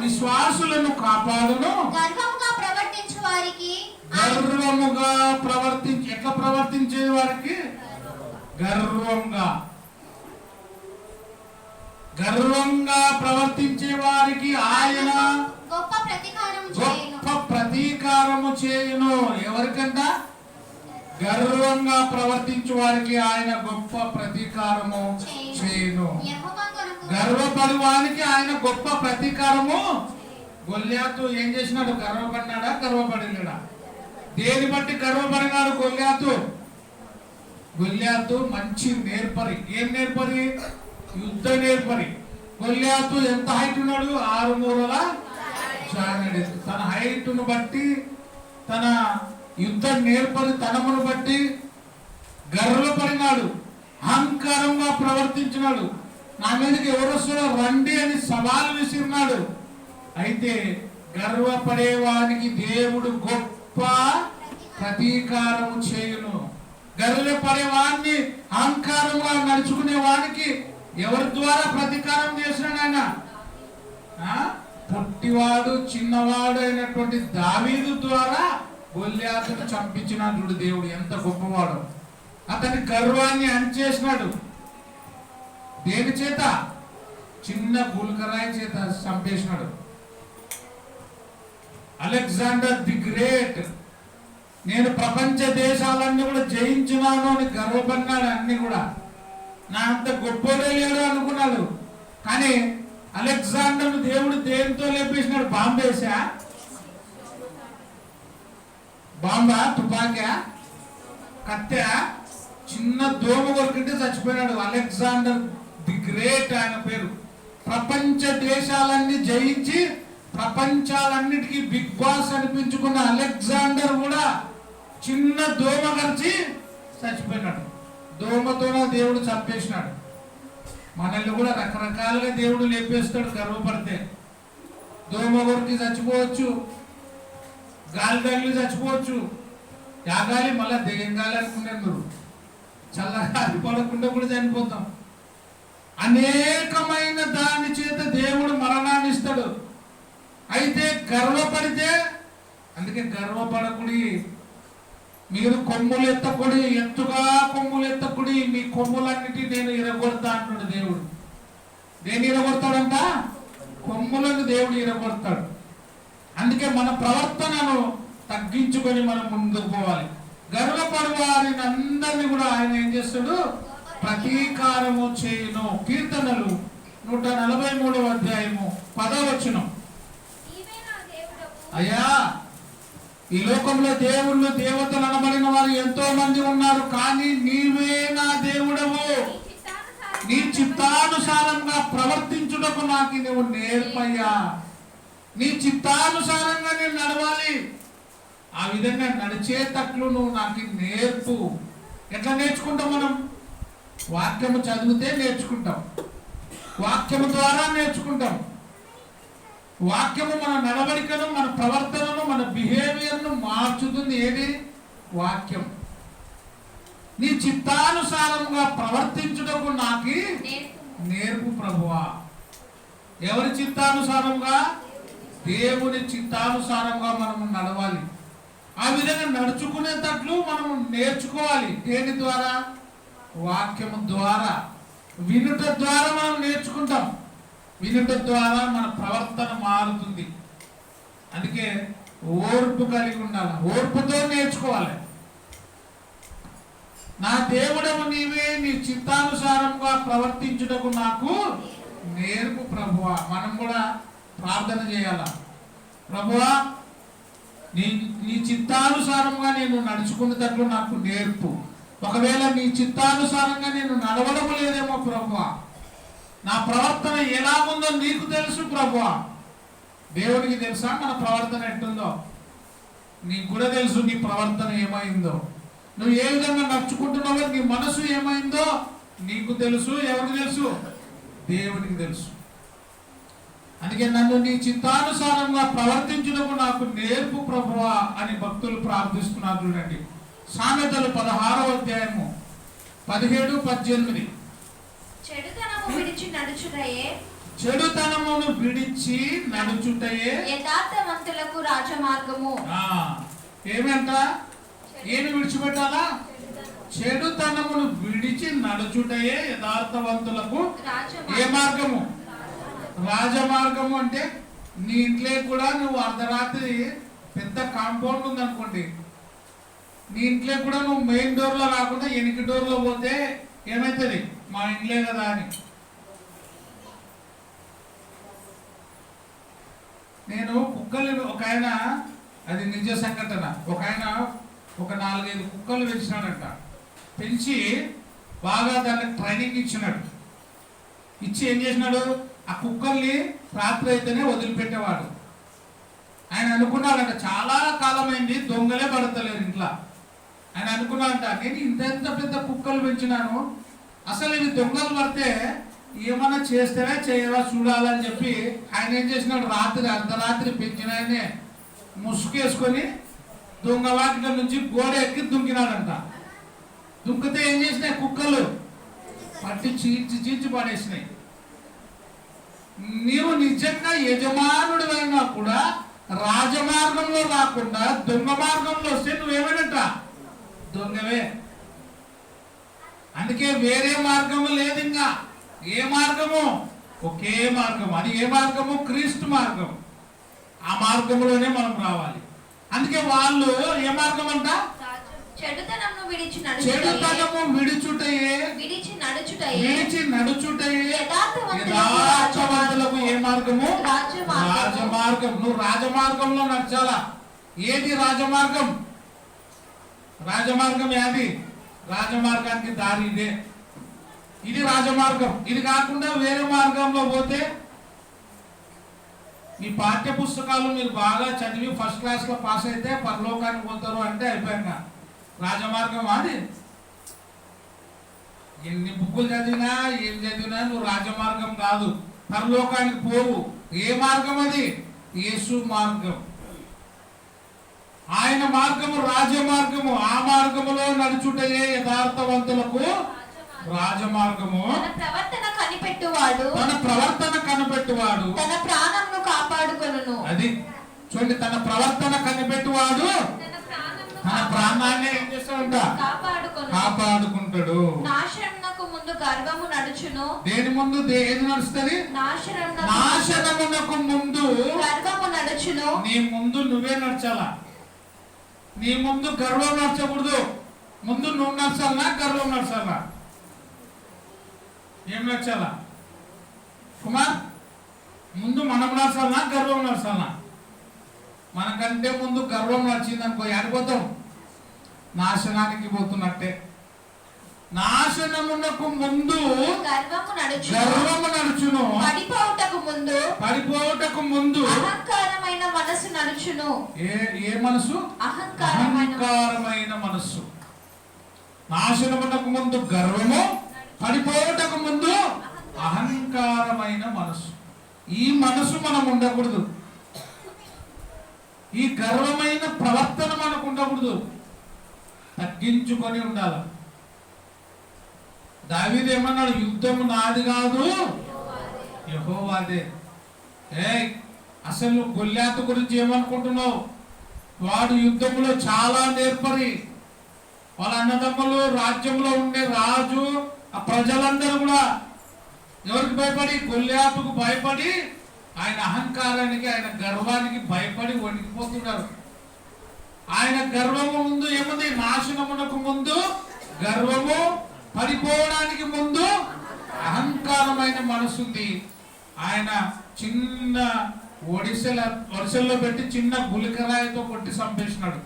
విశ్వాసులను కాపాడును. గర్వముగా ప్రవర్తించే వారికి, ఎట్లా ప్రవర్తించే వారికి? గర్వంగా ప్రవర్తించే వారికి ఆయన గొప్ప ప్రతీకారము చేయును. ఎవరికంట? గర్వంగా ప్రవర్తించే వారికి ఆయన గొప్ప ప్రతీకారము చేయును. గర్వపడి వానికి ఆయన గొప్ప ప్రతీకారము. గొల్యాతు ఏం చేసినాడు? గర్వపడినాడా? గర్వపడలేడా? దేని బట్టి గర్వపడినాడు గొల్యాతు మంచి నేర్పరి. ఏం నేర్పరి? యుద్ధ నేర్పరి. గొల్యాతు ఎంత హైట్ ఉన్నాడు? 6 మూరల జానెడు. తన హైట్ను బట్టి, తన యుద్ధ నేర్పరి తనమును బట్టి గర్వపడినాడు, అహంకారంగా ప్రవర్తించినాడు. నా మీదకి ఎవరు వస్తారో రండి అని సవాలు విసిరినాడు. అయితే గర్వపడేవానికి దేవుడు గొప్ప ప్రతీకారము చేయును. గర్వపడేవాడిని, అహంకారంగా నడుచుకునే వానికి ఎవరి ద్వారా ప్రతీకారం చేసినాడు ఆయన? పొట్టివాడు, చిన్నవాడు అయినటువంటి దావీదు ద్వారా గొల్యాతును చంపించినాడు దేవుడు. ఎంత గొప్పవాడు! అతని గర్వాన్ని అణిచేసినాడు. దేని చేత? చిన్న గుల్కరాయి చేత చంపేసినాడు. అలెగ్జాండర్ ది గ్రేట్, నేను ప్రపంచ దేశాలన్నీ కూడా జయించినాను అని గర్వపడినాడు. అన్ని కూడా నా అంత గొప్పడే లేడు అనుకున్నాడు. కానీ అలెగ్జాండర్ దేవుడు దేనితో లేపేసినాడు? బాంబేసా? బాంబా? తుపాకా? కత్తె? చిన్న దోమ కొరికింటే చచ్చిపోయినాడు. అలెగ్జాండర్ ది గ్రేట్ ఆయన పేరు. ప్రపంచ దేశాలన్నీ జయించి ప్రపంచాలన్నిటికీ బిగ్ బాస్ అనిపించుకున్న అలెగ్జాండర్ కూడా చిన్న దోమ కరిచి చచ్చిపోయినాడు. దోమతోనే దేవుడు చంపేసినాడు. మనల్ని కూడా రకరకాలుగా దేవుడు లేపేస్తాడు గర్వపడితే. దోమ కొరికి చచ్చిపోవచ్చు, గాలి తగిలి చచ్చిపోవచ్చు. యాగాలి మళ్ళా దెయ్యం గాలి అనుకున్నాను. మీరు చల్లగా అది పడకుండా కూడా చనిపోతాం. అనేకమైన దాని చేత దేవుడు మరణాన్ని ఇస్తాడు. అయితే గర్వపడితే, అందుకే గర్వపడకుడి, మీరు కొమ్ములు ఎత్తకుడి, ఎత్తుగా కొమ్ములు ఎత్తకుడి, మీ కొమ్ములన్నిటి నేను ఇరగొడతా అంటున్నాడు దేవుడు. దేన్ని ఇరగొడతాడంట? కొమ్ములను దేవుడు ఇరగొడతాడు. అందుకే మన ప్రవర్తనను తగ్గించుకొని మనం ముందుకు పోవాలి. గర్వపడు వారిని అందరినీ కూడా ఆయన ఏం చేస్తాడు? ప్రతీకారము చేయును. కీర్తనలు 143వ అధ్యాయము 10వ వచనం. అయ్యా, ఈ లోకంలో దేవుళ్ళు దేవతలు అనబడిన వారు ఎంతో మంది ఉన్నారు, కానీ నీవే నా దేవుడవు. నీ చిత్తానుసారంగా ప్రవర్తించుటకు నాకు నువ్వు నేర్పయ్యా. నీ చిత్తానుసారంగా నేను నడవాలి. ఆ విధంగా నడిచేటట్లు నువ్వు నాకు నేర్పు. ఎట్లా నేర్చుకుంటాం మనం? వాక్యము చదివితే నేర్చుకుంటాం, వాక్యము ద్వారా నేర్చుకుంటాం. వాక్యము మన నడవడికను, మన ప్రవర్తనను, మన బిహేవియర్ను మార్చుతుంది. ఏది? వాక్యం. నీ చిత్తానుసారంగా ప్రవర్తించుటకు నాకు నేర్పు ప్రభువా. ఎవరి చిత్తానుసారంగా? దేవుని చిత్తానుసారంగా మనము నడవాలి. ఆ విధంగా నడుచుకునేటట్లు మనము నేర్చుకోవాలి. దేని ద్వారా? వాక్యము ద్వారా. వినుట ద్వారా మనం నేర్చుకుంటాం. వినుట ద్వారా మన ప్రవర్తన మారుతుంది. అందుకే ఓర్పు కలిగి ఉండాలి, ఓర్పుతో నేర్చుకోవాలి. నా దేవుడవు నీవే, నీ చిత్తానుసారంగా ప్రవర్తించుటకు నాకు నేర్పు ప్రభువా. మనం కూడా ప్రార్థన చేయాల. ప్రభువా, నీ చిత్తానుసారంగా నేను నడుచుకునేటట్లు నాకు నేర్పు. ఒకవేళ నీ చిత్తానుసారంగా నేను నడవడం లేదేమో ప్రభువా, నా ప్రవర్తన ఎలా ఉందో నీకు తెలుసు ప్రభువా. దేవుడికి తెలుసా మన ప్రవర్తన ఎట్టుందో? నీకు కూడా తెలుసు నీ ప్రవర్తన ఏమైందో, నువ్వు ఏ విధంగా నడుచుకుంటున్నావో, నీ మనసు ఏమైందో నీకు తెలుసు. ఎవరికి తెలుసు? దేవుడికి తెలుసు. అందుకే నన్ను నీ చిత్తానుసారంగా ప్రవర్తించుటకు నాకు నేర్పు ప్రభువా అని భక్తులు ప్రార్థిస్తున్నారు. చూడండి, సామెతలు 16వ అధ్యాయము 17-18. చెడుతనము విడిచి నడుచుటయే, చెడుతనమును విడిచి నడుచుటయే యథార్థవంతులకు రాజమార్గము. ఏమంట? ఏమి విడిచిపెట్టాలా? చెడుతనమును విడిచి నడుచుటయే యథార్థవంతులకు ఏ మార్గము? రాజమార్గము. అంటే నీ ఇంట్లో కూడా నువ్వు అర్ధరాత్రి పెద్ద కాంపౌండ్ ఉందనుకోండి, నీ ఇంట్లో కూడా నువ్వు మెయిన్ డోర్లో రాకుండా ఎనికి డోర్లో పోతే ఏమవుతుంది? మా ఇంట్లో కదా అని. నేను కుక్కలు, ఒక ఆయన, అది నిజ సంఘటన, ఒక ఆయన ఒక 4-5 కుక్కలు పెంచినాడంట. పెంచి బాగా దానికి ట్రైనింగ్ ఇచ్చినాడు. ఇచ్చి ఏం చేసినాడు? ఆ కుక్కల్ని రాత్రి అయితేనే వదిలిపెట్టేవాడు. ఆయన అనుకున్నాడంట, చాలా కాలమైంది దొంగలే పడతలేరు ఇంట్లో. ఆయన అనుకున్నాడంట, నేను ఇంత పెద్ద కుక్కలు పెంచినాను, అసలు ఇవి దొంగలు పడితే ఏమన్నా చేస్తేనే చేయవా చూడాలని చెప్పి ఆయన ఏం చేసినాడు? రాత్రి అర్ధరాత్రి పెంచిన ఆయనే ముసుగేసుకొని దొంగ వాటిక నుంచి గోడ ఎక్కి దుంకినాడంట. దుంకితే ఏం చేసినాయి? కుక్కలు పట్టి చీల్చి పడేసినాయి. నీవు నిజంగా యజమానుడు అయినా కూడా రాజమార్గంలో రాకుండా దొంగ మార్గంలో వస్తే నువ్వేమేనంట? దొంగవే. అందుకే వేరే మార్గము లేదు. ఇంకా ఏ మార్గము? ఒకే మార్గం. అది ఏ మార్గము? క్రీస్తు మార్గం. ఆ మార్గంలోనే మనం రావాలి. అందుకే వాళ్ళు ఏ మార్గం అంట? చెడుతనము విడిచి నడుచుటయే యథార్థవంతులకు ఏ మార్గము? రాజమార్గం. నువ్వు రాజమార్గంలో నడచాలా. ఏది రాజమార్గం? రాజమార్గం ఏది? రాజమార్గానికి దారి ఇదే. ఇది రాజమార్గం. ఇది కాకుండా వేరే మార్గంలో పోతే, ఈ పాఠ్య పుస్తకాలు మీరు బాగా చదివి ఫస్ట్ క్లాస్ లో పాస్ అయితే పరలోకానికి పోతారు అంటే అయిపోయాక రాజమార్గం. అది ఎన్ని బుక్కులు చదివినా ఏం చదివినా నువ్వు రాజమార్గం కాదు, పరలోకానికి పోవు. ఏ మార్గం అది? యేసు మార్గం. ఆయన మార్గము రాజమార్గము. ఆ మార్గములో నడుచుటయే యథార్థవంతులకు రాజమార్గము. తన ప్రవర్తన కనిపెట్టువాడు తన ప్రాణమును కాపాడుకొనును. అది చూడండి, తన ప్రవర్తన కనిపెట్టువాడు తన ప్రాణాన్ని ఏం చేస్తాడంట? కాపాడుకుంటాడు. నాశనమునకు ముందు గర్వము నడుచును. దేని ముందు ఏది నడుస్తుంది? నాశనమునకు ముందు గర్వము నడుచును. నీ ముందు నువ్వే నడచాలా. నీ ముందు గర్వం నడచకూడదు. ముందు నువ్వు నడచాలా, గర్వం నడచాలా? ఏం నడచాలా కుమార్? ముందు మనం నడచాలా, గర్వం నడచాలా? మనకంటే ముందు గర్వం నడిచిందనుకో ఆడిపోతాం, నాశనానికి పోతున్నట్టే. నాశనమునకు ముందు గర్వము నడుచును. పడిపోవుటకు ముందు అహంకారమైన మనసు నడుచును. ఏ మనసు? అహంకారమైన మనస్సు. నాశనమునకు ముందు గర్వము, పడిపోవుటకు ముందు అహంకారమైన మనసు. ఈ మనసు మనం ఉండకూడదు. ఈ గర్వమైన ప్రవర్తన మనకు ఉండకూడదు. తగ్గించుకొని ఉండాలి. దావీదు ఏమన్నాడు? యుద్ధము నాది కాదు, యెహోవాదే. అసలు గొల్యాతు గురించి ఏమనుకుంటున్నావు? వాడు యుద్ధంలో చాలా నేర్పరి. వాళ్ళ అన్నదమ్ములు, రాజ్యంలో ఉండే రాజు, ఆ ప్రజలందరూ కూడా ఎవరికి భయపడి? గొల్యాతుకు భయపడి, ఆయన అహంకారానికి, ఆయన గర్వానికి భయపడి వణికిపోతున్నారు. ఆయన గర్వము ముందు ఏముంది? నాశనమునకు ముందు గర్వము, పడిపోవడానికి ముందు అహంకారమైన మనసుంది. ఆయన చిన్న ఒడిసెల్లో పెట్టి చిన్న గులికరాయితో కొట్టి చంపేసినాడు.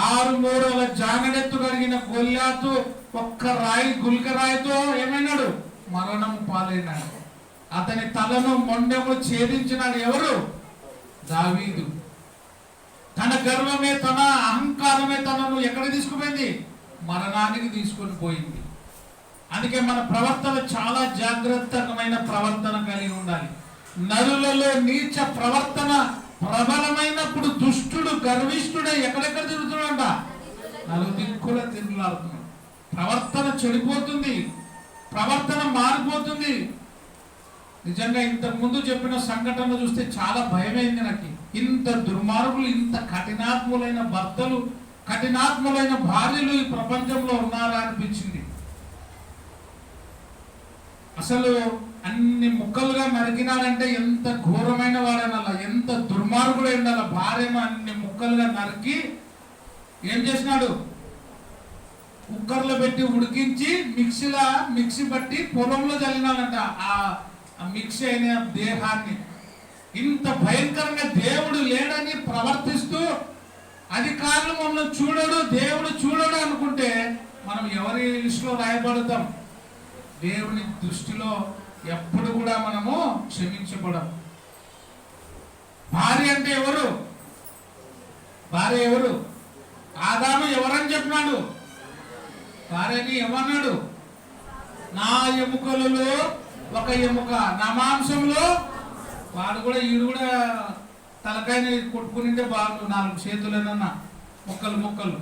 6 మూరల జానడెత్తు కలిగిన గొల్యాతు ఒక్క రాయి, గులికరాయితో ఏమైనాడు? మరణము పాలైనాడు. అతని తలను మొండెము ఛేదించినాడు. ఎవరు? దావీదు. తన గర్వమే, తన అహంకారమే తనను ఎక్కడ తీసుకుపోయింది? మరణానికి తీసుకొని పోయింది. అందుకే మన ప్రవర్తన చాలా జాగ్రత్తమైన ప్రవర్తన కలిగి ఉండాలి. నరులలో నీచ ప్రవర్తన ప్రబలమైనప్పుడు దుష్టుడు, గర్విష్ఠుడే ఎక్కడెక్కడ తిరుగుతున్నాడంట? నలుదిక్కుల తిరుగులాడుతున్నాడు. ప్రవర్తన చెడిపోతుంది, ప్రవర్తన మారిపోతుంది. నిజంగా ఇంతకు ముందు చెప్పిన సంఘటన చూస్తే చాలా భయమైంది నాకు. ఇంత దుర్మార్గులు, ఇంత కఠినాత్ములైన భర్తలు, కఠినాత్ములైన భార్యలు ఈ ప్రపంచంలో ఉన్నారా అనిపించింది. అసలు అన్ని ముక్కలుగా నరికినాడంటే ఎంత ఘోరమైన వాడనలా, ఎంత దుర్మార్గుడై ఉండాల. భార్యను అన్ని ముక్కలుగా నరికి ఏం చేసినాడు? కుక్కర్లో పెట్టి ఉడికించి మిక్సీ బట్టి పొలంలో చల్లినాడంట ఆ మిక్సీ అయిన దేహాన్ని. ఇంత భయంకరంగా దేవుడు లేడని ప్రవర్తిస్తూ, అధికారులు మమ్మల్ని చూడడు, దేవుడు చూడడు అనుకుంటే మనం ఎవరి లిస్టులో రాయబడతాం? దేవుని దృష్టిలో ఎప్పుడు కూడా మనము క్షమించబడం. భార్య అంటే ఎవరు? భార్య ఎవరు? ఆదాము ఎవరని చెప్పినాడు? భార్యని ఏమన్నాడు? నా ఎముకలలో ఒక ఎముక, నా మాంసంలో. వాడు కూడా, ఈడు కూడా తలకాయని కొట్టుకునింటే బాగుండు, 4 చేతులనన్నా ముక్కలు.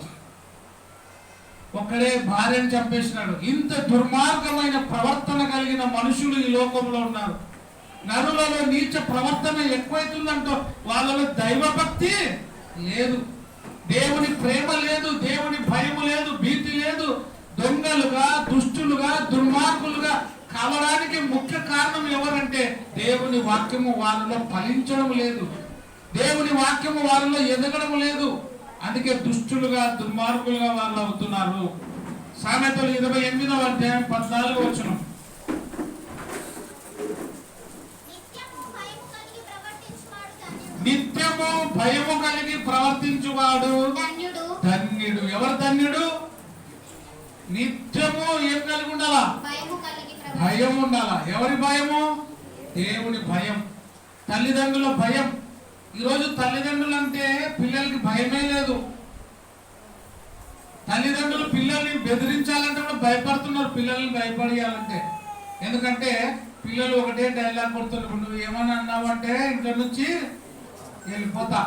ఒక్కడే భార్యను చంపేసినాడు. ఇంత దుర్మార్గమైన ప్రవర్తన కలిగిన మనుషులు ఈ లోకంలో ఉన్నారు. నరులలో నీచ ప్రవర్తన ఎక్కువైతుందంటో వాళ్ళలో దైవభక్తి లేదు, దేవుని ప్రేమ లేదు, దేవుని భయం లేదు, భీతి లేదు. దొంగలుగా, దుష్టులుగా, దుర్మార్గులుగా కావడానికి ముఖ్య కారణం ఎవరంటే దేవుని వాక్యము వాళ్ళలో ఫలించడం లేదు, దేవుని వాక్యము వాళ్ళలో ఎదగడం లేదు. అందుకే దుష్టులుగా, దుర్మార్గులుగా వాళ్ళు అవుతున్నారు. సామెతలు 28వ అధ్యాయం 14వ వచనం. నిత్యము భయము కలిగి ప్రవర్తించువాడు ధన్యుడు. ఎవరు ధన్యుడు? నిత్యము ఏం కలిగి ఉండాలా? భయం ఉండాలా. ఎవరి భయము? దేవుని భయం, తల్లిదండ్రుల భయం. ఈరోజు తల్లిదండ్రులు అంటే పిల్లలకి భయమే లేదు. తల్లిదండ్రులు పిల్లల్ని బెదిరించాలంటే కూడా భయపడుతున్నారు, పిల్లల్ని భయపడేయాలంటే. ఎందుకంటే పిల్లలు ఒకటే డైలాగ్ కొడుతున్నారు, నువ్వు ఏమని అన్నావంటే ఇంట్లో నుంచి వెళ్ళిపోతా,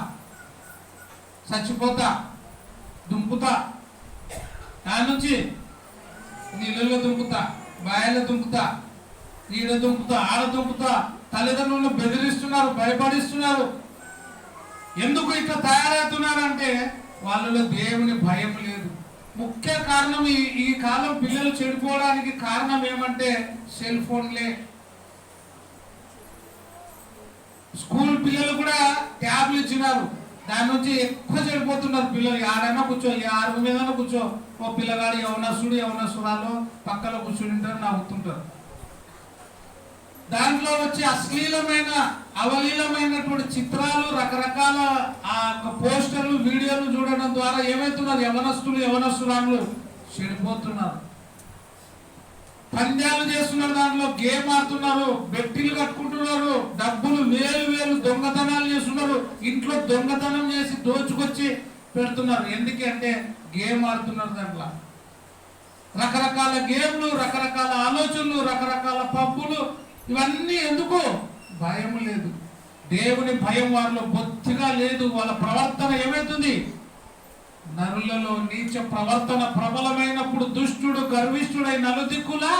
చచ్చిపోతా, దుంపుతా, దాని నుంచి నీళ్ళలో దుంపుతా, బాయలో దుంపుతా, ఈడ దుంపుతా, ఆడ దుంపుతా. తల్లిదండ్రులను బెదిరిస్తున్నారు, భయపడిస్తున్నారు. ఎందుకు ఇట్లా తయారవుతున్నారంటే వాళ్ళలో దేవుని భయం లేదు. ముఖ్య కారణం ఈ కాలం పిల్లలు చెడిపోవడానికి కారణం ఏమంటే సెల్ ఫోన్లే. స్కూల్ పిల్లలు కూడా ట్యాబ్లు ఇచ్చినారు, దాని నుంచి ఎక్కువ చెడిపోతున్నారు పిల్లలు. ఆడైనా కూర్చో, ఆరు మీద కూర్చో, ఓ పిల్లగాడు యవనసురాలు పక్కలో కూర్చుంటారు, నవ్వుతుంటారు. దాంట్లో వచ్చి అశ్లీలమైన అవలీలమైనటువంటి చిత్రాలు, రకరకాల పోస్టర్లు, వీడియోలు చూడడం ద్వారా ఏమవుతున్నారు, యవనస్తురాలు చెడిపోతున్నారు. పంద్యాలు చేస్తున్నారు, దాంట్లో గేమ్ ఆడుతున్నారు, బెట్టిలు కట్టుకుంటున్నారు, డబ్బులు వేలు దొంగతనాలు చేస్తున్నారు, ఇంట్లో దొంగతనం చేసి దోచుకొచ్చి పెడుతున్నారు. ఎందుకంటే గేమ్ ఆడుతున్నారు. దాంట్లో రకరకాల గేమ్లు, రకరకాల ఆలోచనలు, రకరకాల పబ్బులు, ఇవన్నీ ఎందుకు? భయం లేదు, దేవుని భయం వారిలో బొత్తిగా లేదు. వాళ్ళ ప్రవర్తన ఏమవుతుంది? నరులలో నీచ ప్రవర్తన ప్రబలమైనప్పుడు దుష్టుడు గర్విష్ఠుడై నలుదిక్కులా.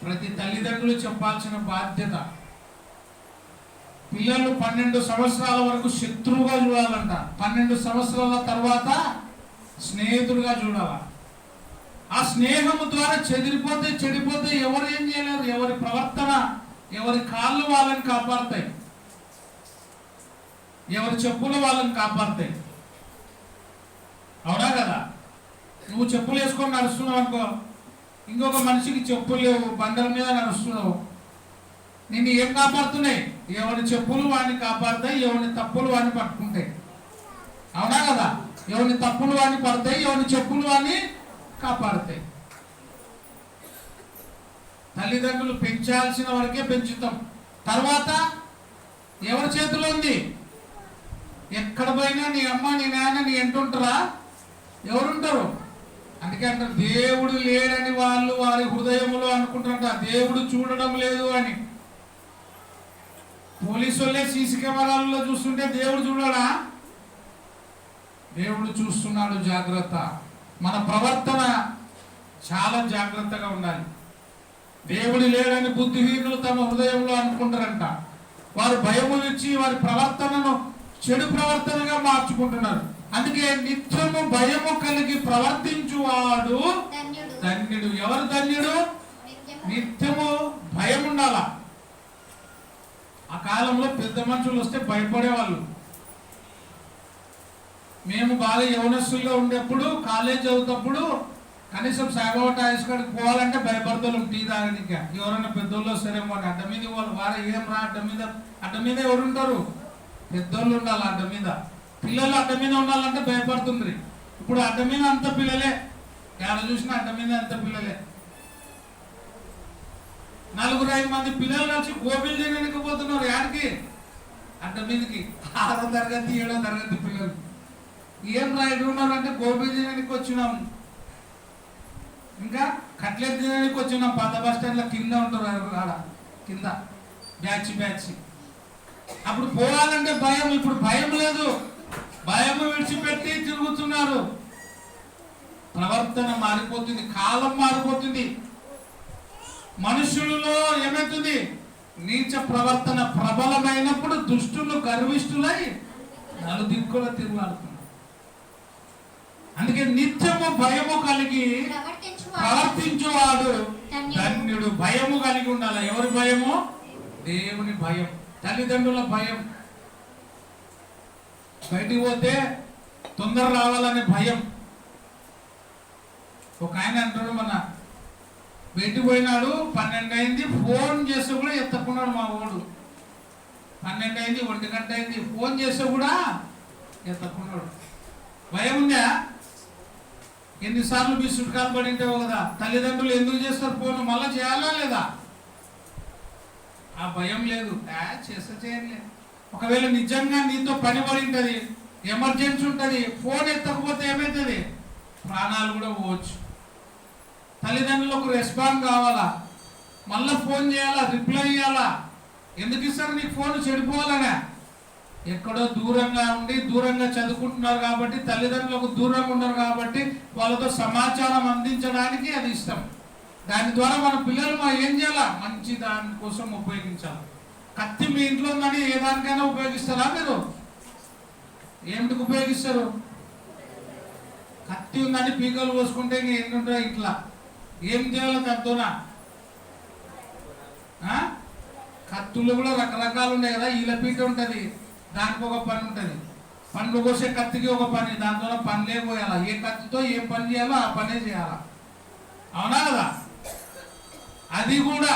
ప్రతి తల్లిదండ్రులు చెప్పాల్సిన బాధ్యత, పిల్లలు 12 సంవత్సరాల వరకు శత్రువుగా చూడాలంట, 12 సంవత్సరాల తర్వాత స్నేహితుడుగా చూడాల. ఆ స్నేహము ద్వారా చెడిపోతే ఎవరు ఏం చేయలేరు. ఎవరి ప్రవర్తన, ఎవరి కాళ్ళు వాళ్ళని కాపాడతాయి, ఎవరి చెప్పులు వాళ్ళని కాపాడతాయి. అవునా కదా? నువ్వు చెప్పులు వేసుకొని నడుస్తున్నావు అనుకో, ఇంకొక మనిషికి చెప్పులు లేవు, బండల మీద నడుస్తున్నావు, నిన్ను ఏం కాపాడుతున్నాయి? ఎవరి చెప్పులు వాడిని కాపాడతాయి, ఎవరి తప్పులు వాడిని పట్టుకుంటాయి. అవునా కదా? ఎవరి తప్పులు వాడిని పడతాయి, ఎవరి చెప్పులు వాడిని కాపాడతాయి. తల్లిదండ్రులు పెంచాల్సిన వరకే పెంచుతాం, తర్వాత ఎవరి చేతిలో ఉంది? ఎక్కడ పోయినా నీ అమ్మ నీ నాన్న నీ ఎంటుంటారా? ఎవరుంటారు? అందుకే అంటారు, దేవుడు లేడని వాళ్ళు వారి హృదయంలో అనుకుంటారంట, దేవుడు చూడడం లేదు అని. పోలీసు వాళ్ళే సీసీ కెమెరాలలో చూస్తుంటే దేవుడు చూడడా? దేవుడు చూస్తున్నాడు. జాగ్రత్త. మన ప్రవర్తన చాలా జాగ్రత్తగా ఉండాలి. దేవుడు లేడని బుద్ధిహీనులు తమ హృదయంలో అనుకుంటారంట. వారు భయము ఇచ్చి వారి ప్రవర్తనను చెడు ప్రవర్తనగా మార్చుకుంటున్నారు. అందుకే నిత్యము భయము కలిగి ప్రవర్తించువాడు ధన్యుడు. ఎవరు ధన్యుడు? నిత్యము భయం ఉండాల. ఆ కాలంలో పెద్ద మనుషులు వస్తే భయపడేవాళ్ళు. మేము బాగా యవనస్తులుగా ఉండేప్పుడు, కాలేజ్ చదువుతప్పుడు కనీసం సాగవట కాడికి పోవాలంటే భయపడతాం. టీ తాగనిక ఎవరైనా పెద్దోళ్ళు వస్తారేమో అని. అడ్డ మీద వాళ్ళు వారు ఏం రా, అడ్డ మీద ఎవరు ఉంటారు? పెద్దోళ్ళు ఉండాలి అడ్డ మీద. పిల్లలు అడ్డ మీద ఉండాలంటే భయపడుతుంది. ఇప్పుడు అడ్డ మీద అంత పిల్లలే, ఎక్కడ చూసినా అడ్డ మీద అంత పిల్లలే. 4-5 మంది పిల్లలు వచ్చి గోబీలు తినడానికి పోతున్నారు. యాడికి? అడ్డ మీదకి. 6వ తరగతి 7వ తరగతి పిల్లలు. ఏం రాయడు ఉన్నారు అంటే గోబీ తినడానికి వచ్చినాం, ఇంకా కట్లెట్ తినడానికి వచ్చినాం. పాత బస్ స్టాండ్లో కింద ఉంటారు, ఆడ కింద బ్యాచ్. అప్పుడు పోవాలంటే భయం, ఇప్పుడు భయం లేదు, భయం విడిచిపెట్టి తిరుగుతున్నారు. ప్రవర్తన మారిపోతుంది, కాలం మారిపోతుంది. మనుషులలో ఏమవుతుంది? నీచ ప్రవర్తన ప్రబలమైనప్పుడు దుష్టులు గర్విష్ఠులై నలుదిక్కుల తిరుగుతున్నారు. అందుకే నిత్యము భయము కలిగి ప్రవర్తించువాడు ధన్యుడు. భయము కలిగి ఉండాలి. ఎవరి భయము? దేవుని భయం, తల్లిదండ్రుల భయం. బయటికి పోతే తొందర రావాలనే భయం. ఒక ఆయన అంటాడు, మన బయటికి పోయినాడు, 12 అయింది, ఫోన్ చేస్తే కూడా ఎత్తకున్నాడు మా వాడు. 12 అయింది, 1 గంట అయింది, ఫోన్ చేస్తే కూడా ఎత్తకున్నాడు. భయం ఉందా? ఎన్నిసార్లు మీ చుట్కాలు పడి ఉంటావు కదా. తల్లిదండ్రులు ఎందుకు చేస్తారు ఫోన్? మళ్ళీ చేయాలా లేదా? ఆ భయం లేదు, చేయండి. ఒకవేళ నిజంగా నీతో పని పడి ఉంటుంది, ఎమర్జెన్సీ ఉంటుంది, ఫోన్ ఎత్తకపోతే ఏమవుతుంది? ప్రాణాలు కూడా పోవచ్చు. తల్లిదండ్రులకు రెస్పాన్స్ కావాలా, మళ్ళీ ఫోన్ చేయాలా, రిప్లై ఇవ్వాలా. ఎందుకు ఇస్తారు నీకు ఫోన్? చెడిపోవాలనే. ఎక్కడో దూరంగా ఉండి దూరంగా చదువుకుంటున్నారు కాబట్టి, తల్లిదండ్రులకు దూరంగా ఉన్నారు కాబట్టి వాళ్ళతో సమాచారం అందించడానికి అది ఇష్టం. దాని ద్వారా మన పిల్లలు ఏం చేయాలా? మంచి దానికోసం ఉపయోగించాలి. కత్తి మీ ఇంట్లో ఉందని ఏ దానికైనా ఉపయోగిస్తారా మీరు? ఏమిటికి ఉపయోగిస్తారు? కత్తి ఉందని పీకలు పోసుకుంటే ఇంక ఎన్ని ఉంటాయి ఇట్లా. ఏం చేయాలి దాంతోనా? కత్తులు కూడా రకరకాలు ఉన్నాయి కదా. ఈలపీట ఉంటుంది, దానికి ఒక పని ఉంటుంది. పండ్లు కోసే కత్తికి ఒక పని, దాంతో పనిలే పోయాలా. ఏ కత్తితో ఏం పని చేయాలో ఆ పనే చేయాలా. అవునా కదా? అది కూడా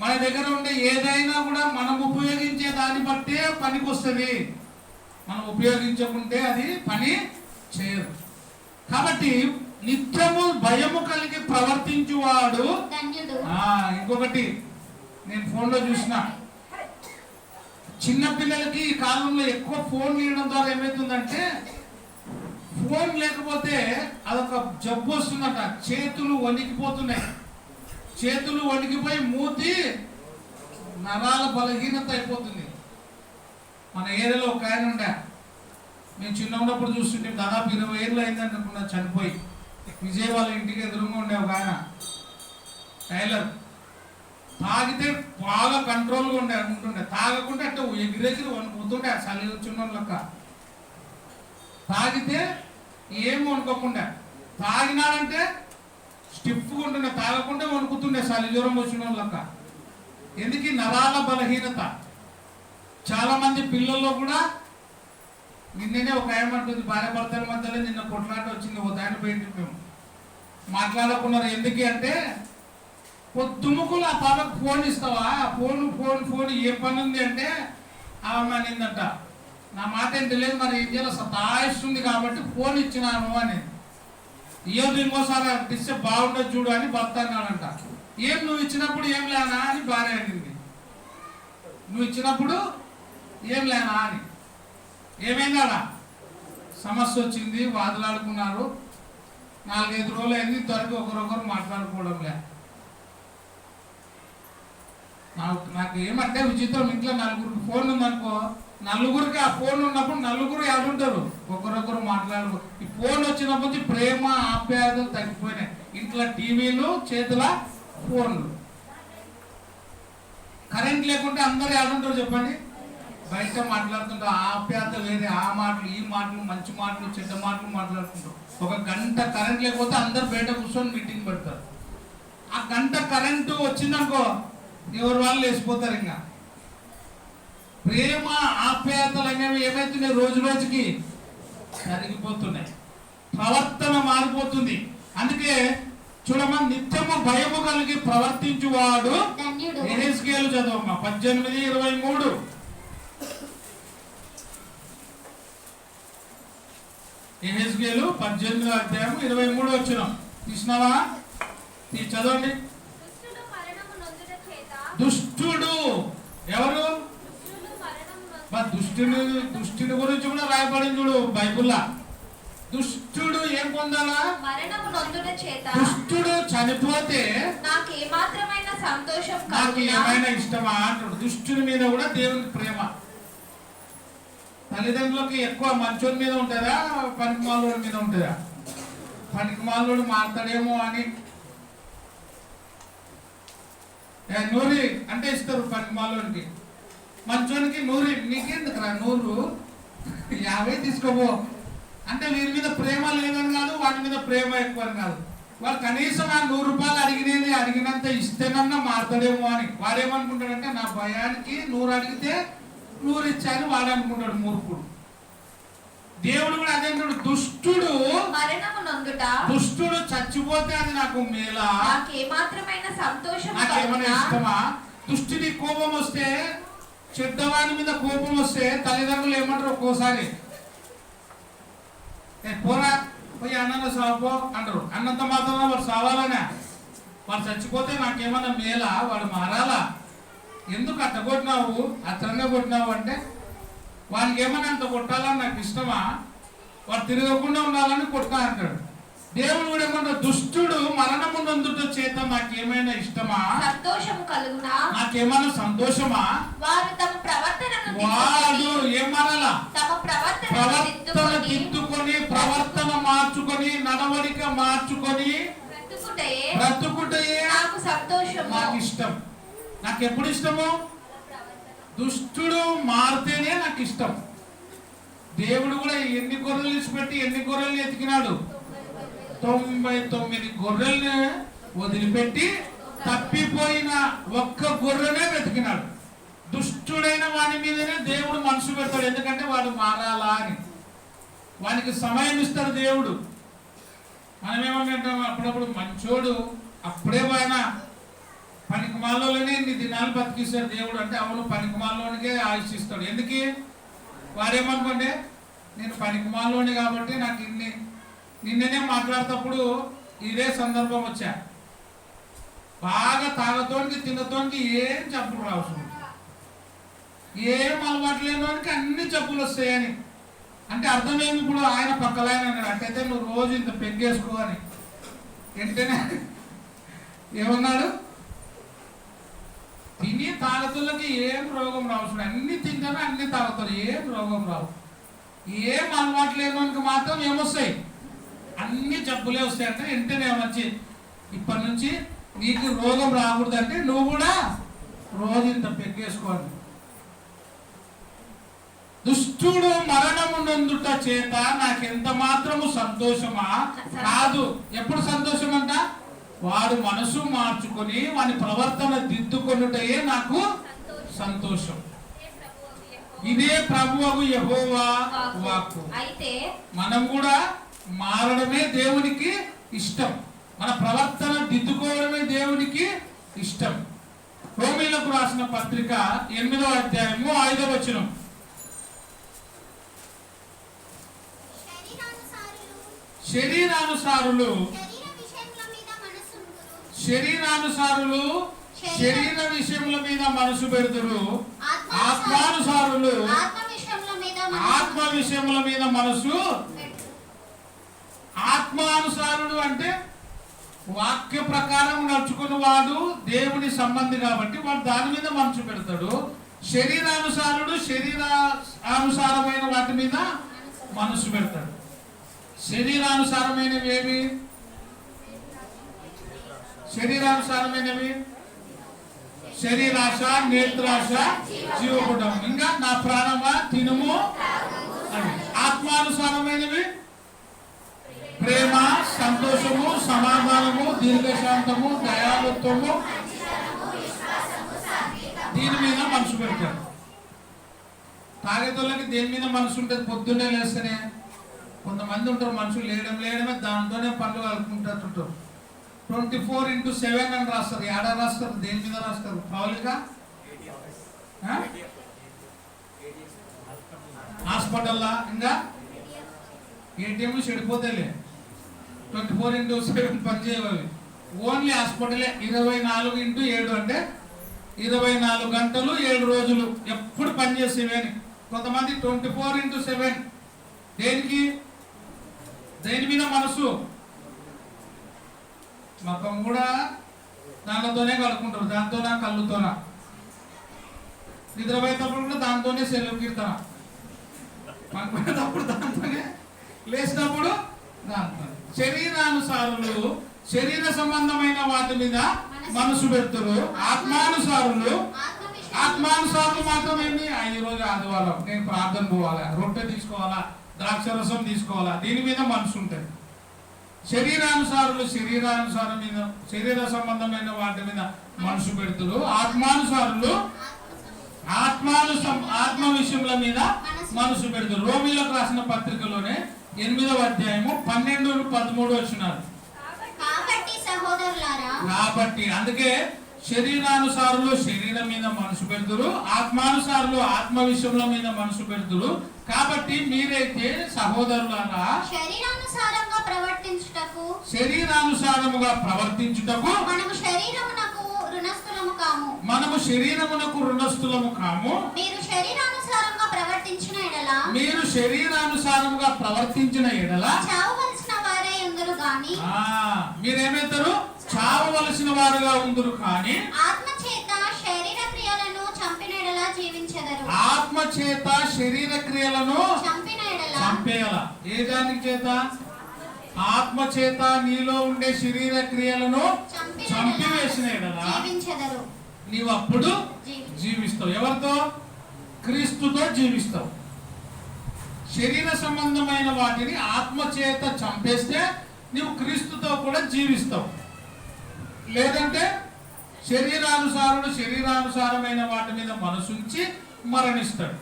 మన దగ్గర ఉండే ఏదైనా కూడా మనం ఉపయోగించే దాన్ని బట్టే పనికి వస్తుంది. మనం ఉపయోగించకుంటే అది పని చేయదు. కాబట్టి నిత్యము భయము కలిగి ప్రవర్తించువాడు ధన్యుడు. ఇంకొకటి నేను ఫోన్లో చూసిన, చిన్న పిల్లలకి ఈ కాలంలో ఎక్కువ ఫోన్ ఇవ్వడం ద్వారా ఏమవుతుందంటే, ఫోన్ లేకపోతే అదొక జబ్బు వస్తుందట. చేతులు వణికిపోతున్నాయి. చేతులు వణికిపోయి మూతి నరాల బలహీనత అయిపోతుంది. మన ఏరియాలో ఒక ఆయన ఉండే, మేము చిన్న ఉన్నప్పుడు చూస్తుంటే, దాదాపు 20 ఏళ్ళు అయిందని అనుకున్నా చనిపోయి. విజయ్ వాళ్ళ ఇంటికి ఎదురుగా ఉండే ఒక ఆయన టైలర్. తాగితే బాగా కంట్రోల్గా ఉంటుండే, తాగకుండా అంటే ఎగిరెగిరి వణుకుతుండే. చలి చిన్న లెక్క. తాగితే ఏం వణుకోకుండా, తాగినాడంటే స్టిఫ్గా ఉంటుండే, తాగకుండా వణుకుతుండే చలి జ్వరం వచ్చిన లెక్క. ఎందుకు? నరాల బలహీనత. చాలా మంది పిల్లల్లో కూడా నిన్ననే ఒక ఏమంటుంది, భార్య భర్తల మధ్యలో నిన్న కొట్లాట వచ్చింది. ఒక దాని పోయింది, మేము మాట్లాడుకున్నారు. ఎందుకు అంటే, పొద్దుముకులు ఆ పాపకు ఫోన్ ఇస్తావా, ఫోన్ ఫోన్ ఫోన్ ఏ పని ఉంది అంటే ఆమె అనిందంట, నా మాట ఏం తెలియదు, మరి ఏం చేయాలి, సతాయిస్తుంది కాబట్టి ఫోన్ ఇచ్చినాను అని. ఇయ్యదు ఇంకోసారి ఇస్తే బాగుండదు చూడు అని భర్త అన్నాడంట. ఏం నువ్వు ఇచ్చినప్పుడు ఏం లేనా అని భార్య అడిగింది. నువ్వు ఇచ్చినప్పుడు ఏం లేనా అని. ఏమైందా? సమస్య వచ్చింది, వాదులాడుకున్నారు. 4-5 రోజులు అయింది, త్వరగా ఒకరొకరు మాట్లాడుకోవడం లే. నాకు ఏమంటే విచిత్రం, ఇంట్లో 4గురికి ఫోన్ ఉందనుకో, 4గురికి ఆ ఫోన్ ఉన్నప్పుడు 4గురు ఎవరుంటారు, ఒకరొకరు మాట్లాడు. ఈ ఫోన్ వచ్చినప్పుడు ప్రేమ ఆప్యాయతలు తగ్గిపోయినాయి. ఇంట్లో టీవీలు, చేతుల ఫోన్లు. కరెంట్ లేకుంటే అందరు ఎవరుంటారు చెప్పండి? బయట మాట్లాడుతుంటారు. ఆప్యాయత వేరే, ఆ మాటలు ఈ మాటలు, మంచి మాటలు చెడ్డ మాటలు మాట్లాడుకుంటారు. ఒక గంట కరెంట్ లేకపోతే అందరు బయట కూర్చొని మీటింగ్ పెడతారు. ఆ గంట కరెంటు వచ్చిందనుకో ఎవరు వాళ్ళు వేసిపోతారు. ఇంకా ప్రేమ ఆప్యాయతలు అనేవి ఏమైతున్నాయి, రోజు రోజుకి కరిగిపోతున్నాయి. ప్రవర్తన మారిపోతుంది. అందుకే చూడమ్మా, నిత్యము భయము కలిగి ప్రవర్తించువాడు ధన్యుడు. యెహెజ్కేలు చదవమ్మా 18:23. యెహెజ్కేలు 18:23 తీసినావా? చదవండి. దుష్టుడు ఎవరు? దుష్టుని గురించి కూడా రాయబడింది చూడు బైబుల్లా. దుష్టుడు ఏం పొందాలా? మరణము నొందుట చేత. దుష్టుడు చనిపోతే నాకు ఏమాత్రమైన సంతోషం నాకు కలుగునా? ఏమైనా ఇష్టమా అంటాడు. దుష్టుని మీద కూడా దేవునికి ప్రేమ. తల్లిదండ్రులకి ఎక్కువ మంచోని మీద ఉంటుందా, పనికిమాలోడి మీద ఉంటుందా? పనికిమాలోడు మారుతాడేమో అని నూరి అంటే ఇస్తారు పనికిమాలోనికి. మంచోనికి నూరి, నీకెందుకురా 150 తీసుకోబో అంటే వీరి మీద ప్రేమ లేదని కాదు, వాటి మీద ప్రేమ ఎక్కువ అని కాదు. వాళ్ళు కనీసం ఆ 100 రూపాయలు అడిగినంత ఇస్తేనన్నా మారుతాడేమో అని. వాడేమనుకుంటాడంటే, నా భయానికి 100 అడిగితే 100 ఇచ్చాని వాడు అనుకుంటాడు, మూర్ఖుడు. దేవుడు కూడా అదే అంటాడు, దుష్టుడు మరణము నొందుట. దుష్టుడు చచ్చిపోతే అది నాకు మేలా, నాకు ఏమాత్రమైన సంతోషం నాకేమైనా కలుగునా? ఇష్టమా? దుష్టుడి కోపం వస్తే, చెడ్డవాడి మీద కోపం వస్తే తల్లిదండ్రులు ఏమంటారు ఒక్కోసారి, పోరా పోయి అన్నంగా సావపో అంటారు. అన్నంత మాత్రం వాడు సావాలనే, వాడు చచ్చిపోతే నాకేమన్నా మేలా, వాడు మారాలా? ఎందుకు అట్ట కొట్టినావు, అత్తంగా కొట్టినావు అంటే, వానికి ఏమన్నా అంత కొట్టాలని నాకు ఇష్టమా, వాడు తిరగకుండా ఉండాలని కొట్టా అంటాడు. దేవుడు కూడా ఏమన్నా, దుష్టుడు మరణము నొందుట చేత నాకేమైనా ఇష్టమా, సంతోషము కలుగునా? నాకేమైనా సంతోషమా? వారు తమ ప్రవర్తనను వాడు ఏమనాలా? తమ ప్రవర్తన తిద్దుకొని, ప్రవర్తన మార్చుకొని, నడవడిక మార్చుకొని బ్రతుకుటే నాకు సంతోషము, నాకు ఇష్టం. నాకు ఎప్పుడు ఇష్టము? దుష్టుడు మారితేనే నాకు ఇష్టం. దేవుడు కూడా ఎన్ని గొర్రెలు ఇచ్చిపెట్టి ఎన్ని గొర్రెలు ఎతికినాడు? 99 గొర్రెల్ని వదిలిపెట్టి తప్పిపోయిన ఒక్క గొర్రెనే వెతికినాడు. దుష్టుడైన వాడి మీదనే దేవుడు మనసు పెడతాడు, ఎందుకంటే వాడు మారాలా అని. వానికి సమయం ఇస్తాడు దేవుడు. మనం ఏమన్నా అప్పుడప్పుడు మంచోడు అప్పుడే పోయినా పనికిమాలోనే ఇన్ని దినాలు బతికిస్తాడు దేవుడు అంటే, అవును పనికిమాలోనికే ఆశిస్తాడు. ఎందుకు? వాడేమనుకోండి, నేను పనికిమాలోని కాబట్టి నాకు నిన్ననే మాట్లాడేటప్పుడు ఇదే సందర్భం వచ్చా. బాగా తాగతోనికి తినతోనికి ఏం జబ్బులు రావచ్చు, ఏం అలవాటు లేనివానికి అన్ని జబ్బులు వస్తాయని. అంటే అర్థమేమి? ఇప్పుడు ఆయన పక్కలైన అన్నాడు, అట్టయితే నువ్వు రోజు ఇంత పెగ్గేసుకో అని. వెంటనే ఏమన్నాడు? తిని తాగుతులకి ఏం రోగం రావచ్చు, అన్ని తింటాను అన్ని తాగుతారు, ఏం రోగం రావు. ఏం అలవాటు లేనివానికి మాత్రం ఏమొస్తాయి? అన్ని జబ్బులే వస్తాయి. అంటే వెంటనే వచ్చి ఇప్పటి నుంచి నీకు రోగం రాకూడదంటే నువ్వు కూడా రోజు ఇంత పెగ్గేసుకోవాలి. దుష్టుడు మరణము నొందుట చేత నాకెంత మాత్రము సంతోషమా కాదు. ఎప్పుడు సంతోషం అంట? వాడు మనసు మార్చుకొని వాని ప్రవర్తన దిద్దుకొనుటయే నాకు సంతోషం. ఇదే ప్రభువు యెహోవా వాక్కు. అయితే మనం కూడా మారడమే దేవునికి ఇష్టం, మన ప్రవర్తన దిద్దుకోవడమే దేవునికి ఇష్టం. రోమీలకు రాసిన పత్రిక 8వ అధ్యాయము 5వ వచనం. శరీరానుసారులు శరీర విషయముల మీద మనసు పెడుతురు, ఆత్మానుసారులు ఆత్మ విషయముల మీద మనసు. ఆత్మానుసారుడు అంటే వాక్య ప్రకారం నడుచుకుని వాడు దేవుని సంబంధి కాబట్టి వాడు దాని మీద మనసు పెడతాడు. శరీరానుసారుడు శరీరానుసారమైన వాటి మీద మనసు పెడతాడు. శరీరానుసారమైనవి ఏవి? శరీరానుసారమైనవి శరీరాశ, నేత్రాశ, జీవపుటం, ఇంకా నా ప్రాణమా తినుము అని. ఆత్మానుసారమైనవి ప్రేమ, సంతోషము, సమాధానము, దీర్ఘశాంతము, దయాలుత్వము, దీని మీద మనసు పెడతాడు. తాగేతోళ్ళకి దేని మీద మనసు ఉంటుంది? పొద్దున్నే లేస్తేనే. కొంతమంది ఉంటారు మనుషులు లేడమే దాంతోనే పనులు కలుపుకుంటారు. 24/7 అని రాస్తారు. ఏడ రాస్తారు? దేని మీద రాస్తారు? పౌలిక హాస్పిటల్లా, ఇంకా ఏటీఎం చెడిపోతేలే 24/7 పనిచేయవాలి. ఓన్లీ హాస్పిటలే 24/7 అంటే 24 గంటలు 7 రోజులు ఎప్పుడు పనిచేసేవి అని. కొంతమంది 24/7 దేనికి? దేని మీద మనసు? మొత్తం కూడా దాంట్లోనే కలుపుకుంటారు, దాంతోనా కళ్ళుతోనా. నిద్రపోయేటప్పుడు కూడా దాంతోనే సెలవు కీర్తన, పనుకునేటప్పుడు దాంతోనే, లేచినప్పుడు దాంతో. శరీరానుసారులు శరీర సంబంధమైన వాటి మీద మనసు పెడతారు. ఆత్మానుసారులు మాత్రం ఏంటి? ఈరోజు ఆదివారం నేను ప్రార్థన పోవాలా, రొట్టె తీసుకోవాలా, ద్రాక్ష రసం తీసుకోవాలా, దీని మీద మనసు ఉంటుంది. శరీరానుసారులు శరీర సంబంధమైన వాటి మీద మనసు పెడతారు. ఆత్మానుసారులు ఆత్మ విషయముల మీద మనసు పెడతారు. రోమీలకు రాసిన పత్రికలోనే 8వ అధ్యాయము 12-13 వచ్చినారు. కాబట్టి అందుకే శరీరానుసారులు శరీరం మీద మనసు పెడతారు, ఆత్మానుసారులు ఆత్మ విషయముల మీద మనసు పెడతారు. కాబట్టి మీరైతే సహోదరులారా శరీరానుసారముగా ప్రవర్తించుటకు మనము శరీరమునకు రుణస్థులము కాము. మీరు శరీరానుసారంగా ప్రవర్తించిన ఎడల చావవలసిన వారే ఉందరు గాని మీరేమైతారు? చావవలసిన వారుగా ఉందరు కానీ ఆత్మ చేత శరీర క్రియలను చంపిన ఎడల జీవించెదరు. ఆత్మ చేత శరీర క్రియలను చంపేయాల. ఏ దానికి చేత? ఆత్మ చేత నీలో ఉండే శరీర క్రియలను చంపివేసిన ఎడల నీవు అప్పుడు జీవిస్తావు. ఎవరితో? క్రీస్తుతో జీవిస్తావు. శరీర సంబంధమైన వాటిని ఆత్మ చేత చంపేస్తే నువ్వు క్రీస్తుతో కూడా జీవిస్తావు. లేదంటే శరీరానుసారమైన వాటి మీద మనసుంచి మరణిస్తాడు.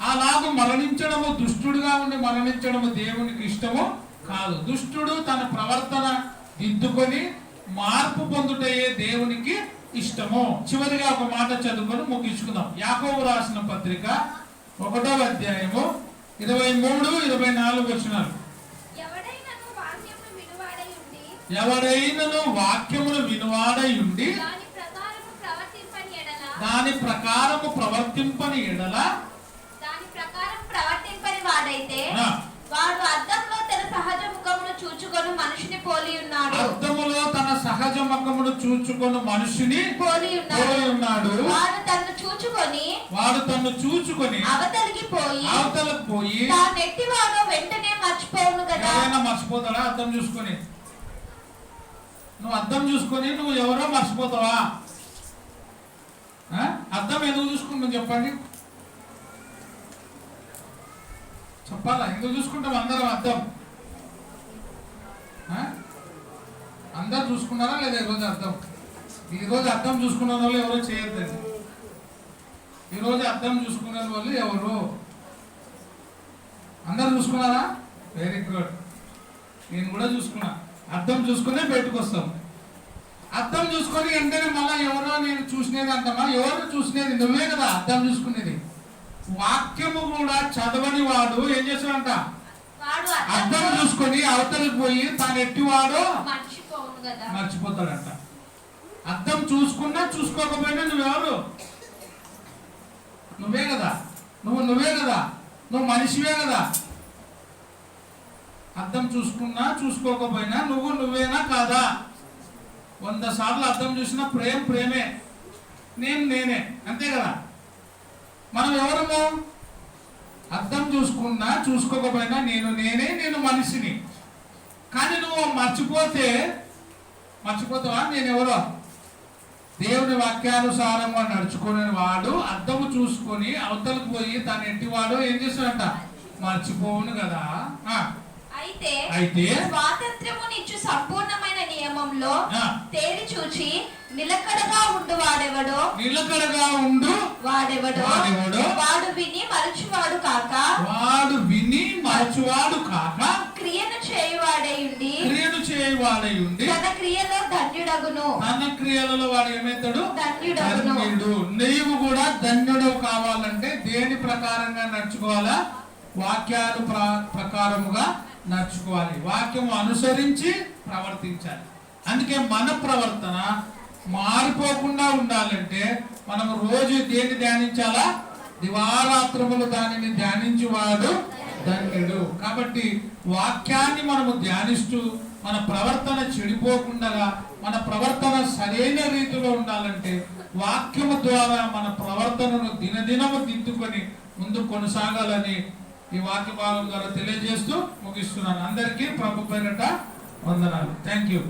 అలాగూ మరణించడము, దుష్టుడుగా ఉండి మరణించడము దేవునికి ఇష్టము కాదు. దుష్టుడు తన ప్రవర్తన దిద్దుకొని మార్పు పొందుటయే దేవునికి ఇష్టము. చివరిగా ఒక మాట చదువుకొని ముగించుకుందాం. యాకోబు రాసిన పత్రిక 1వ అధ్యాయము 23-24 వచనాలు. ఎవడైనను వాక్యమును వినువాడై ఉండి దాని ప్రకారము ప్రవర్తింపని ఎడల వాడైతే వాడు అద్దములో తన సహజ ముఖమును చూచుకొని మనిషిని పోలి ఉన్నాడు. అద్దములో తన సహజ ముఖమును చూచుకొని మనిషిని పోలి ఉన్నాడు. వాడు తన్ను చూచుకొని అవతలికి పోయి తానెట్టి వాడు వెంటనే మర్చిపోవును కదా. ఎవరైనా మర్చిపోతాడా? అద్దం చూసుకొని నువ్వు అద్దం చూసుకొని నువ్వు ఎవరో మర్చిపోతావా? అద్దం ఎందుకు చూసుకుంటాం చెప్పండి? చెప్పాలా? ఎందుకు చూసుకుంటాం అందరం అద్దం? అందరు చూసుకున్నారా లేదా ఈరోజు అద్దం? ఈరోజు అద్దం చూసుకున్న వాళ్ళు ఎవరో చేయొద్దండి. ఈరోజు అద్దం చూసుకునే వాళ్ళు ఎవరు? అందరు చూసుకున్నారా? Very good. నేను కూడా చూసుకున్నా. అద్దం చూసుకునే బయటకు వస్తాం. అద్దం చూసుకొని వెంటనే మళ్ళీ ఎవరో నేను చూసినది అంటామా? ఎవరు చూసినది? నువ్వే కదా అద్దం చూసుకునేది. వాక్యము కూడా చదవని వాడు ఏం చేస్తాడంట? అద్దం చూసుకొని అవతలికి పోయి తాను ఎట్టివాడో మర్చిపోతాడంట. అద్దం చూసుకున్నా చూసుకోకపోయినా నువ్వెవరు? నువ్వే కదా. నువ్వు మనిషివే కదా. అద్దం చూసుకున్నా చూసుకోకపోయినా నువ్వేనా కాదా? 100 సార్లు అద్దం చూసినా ప్రేమే, నేనే, అంతే కదా. మనం ఎవరము? అద్దం చూసుకున్నా చూసుకోకపోయినా నేను మనిషిని. కానీ నువ్వు మర్చిపోతావా? నేనెవరో? దేవుని వాక్యానుసారంగా నడుచుకునే వాడు అద్దము చూసుకొని అవతలకు పోయి తను ఎట్టివాడో ఏం చేస్తాడంట? మర్చిపోవును కదా. అయితే స్వాతంత్ర్యమునిచ్చు సంపూర్ణమైన నియమంలో తేరి చూచి నిలకడగా ఉండు వాడెవడో వాడు విని మరచువాడు కాక క్రియను చేయువాడై ఉండి తన క్రియలో ధన్యుడగును. తన క్రియలలో వాడు ఏమైతాడు? ధన్యుడు. నీవు కూడా ధన్యుడు కావాలంటే దేని ప్రకారంగా నడుచుకోవాలా? వాక్యాలు ప్రకారముగా నడుచుకోవాలి. వాక్యము అనుసరించి ప్రవర్తించాలి. అందుకే మన ప్రవర్తన మారిపోకుండా ఉండాలంటే మనం రోజు దేన్ని ధ్యానించాలా? దివారాత్రములు దానిని ధ్యానించేవాడు ధన్యుడు. కాబట్టి వాక్యాన్ని మనము ధ్యానిస్తూ మన ప్రవర్తన చెడిపోకుండా, మన ప్రవర్తన సరైన రీతిలో ఉండాలంటే వాక్యము ద్వారా మన ప్రవర్తనను దినదినము దిద్దుకొని ముందు కొనసాగాలని ఈ వాక్య భాగం ద్వారా తెలియజేస్తూ ముగిస్తున్నాను. అందరికీ ప్రభు పేరిట వందనాలు. Thank you.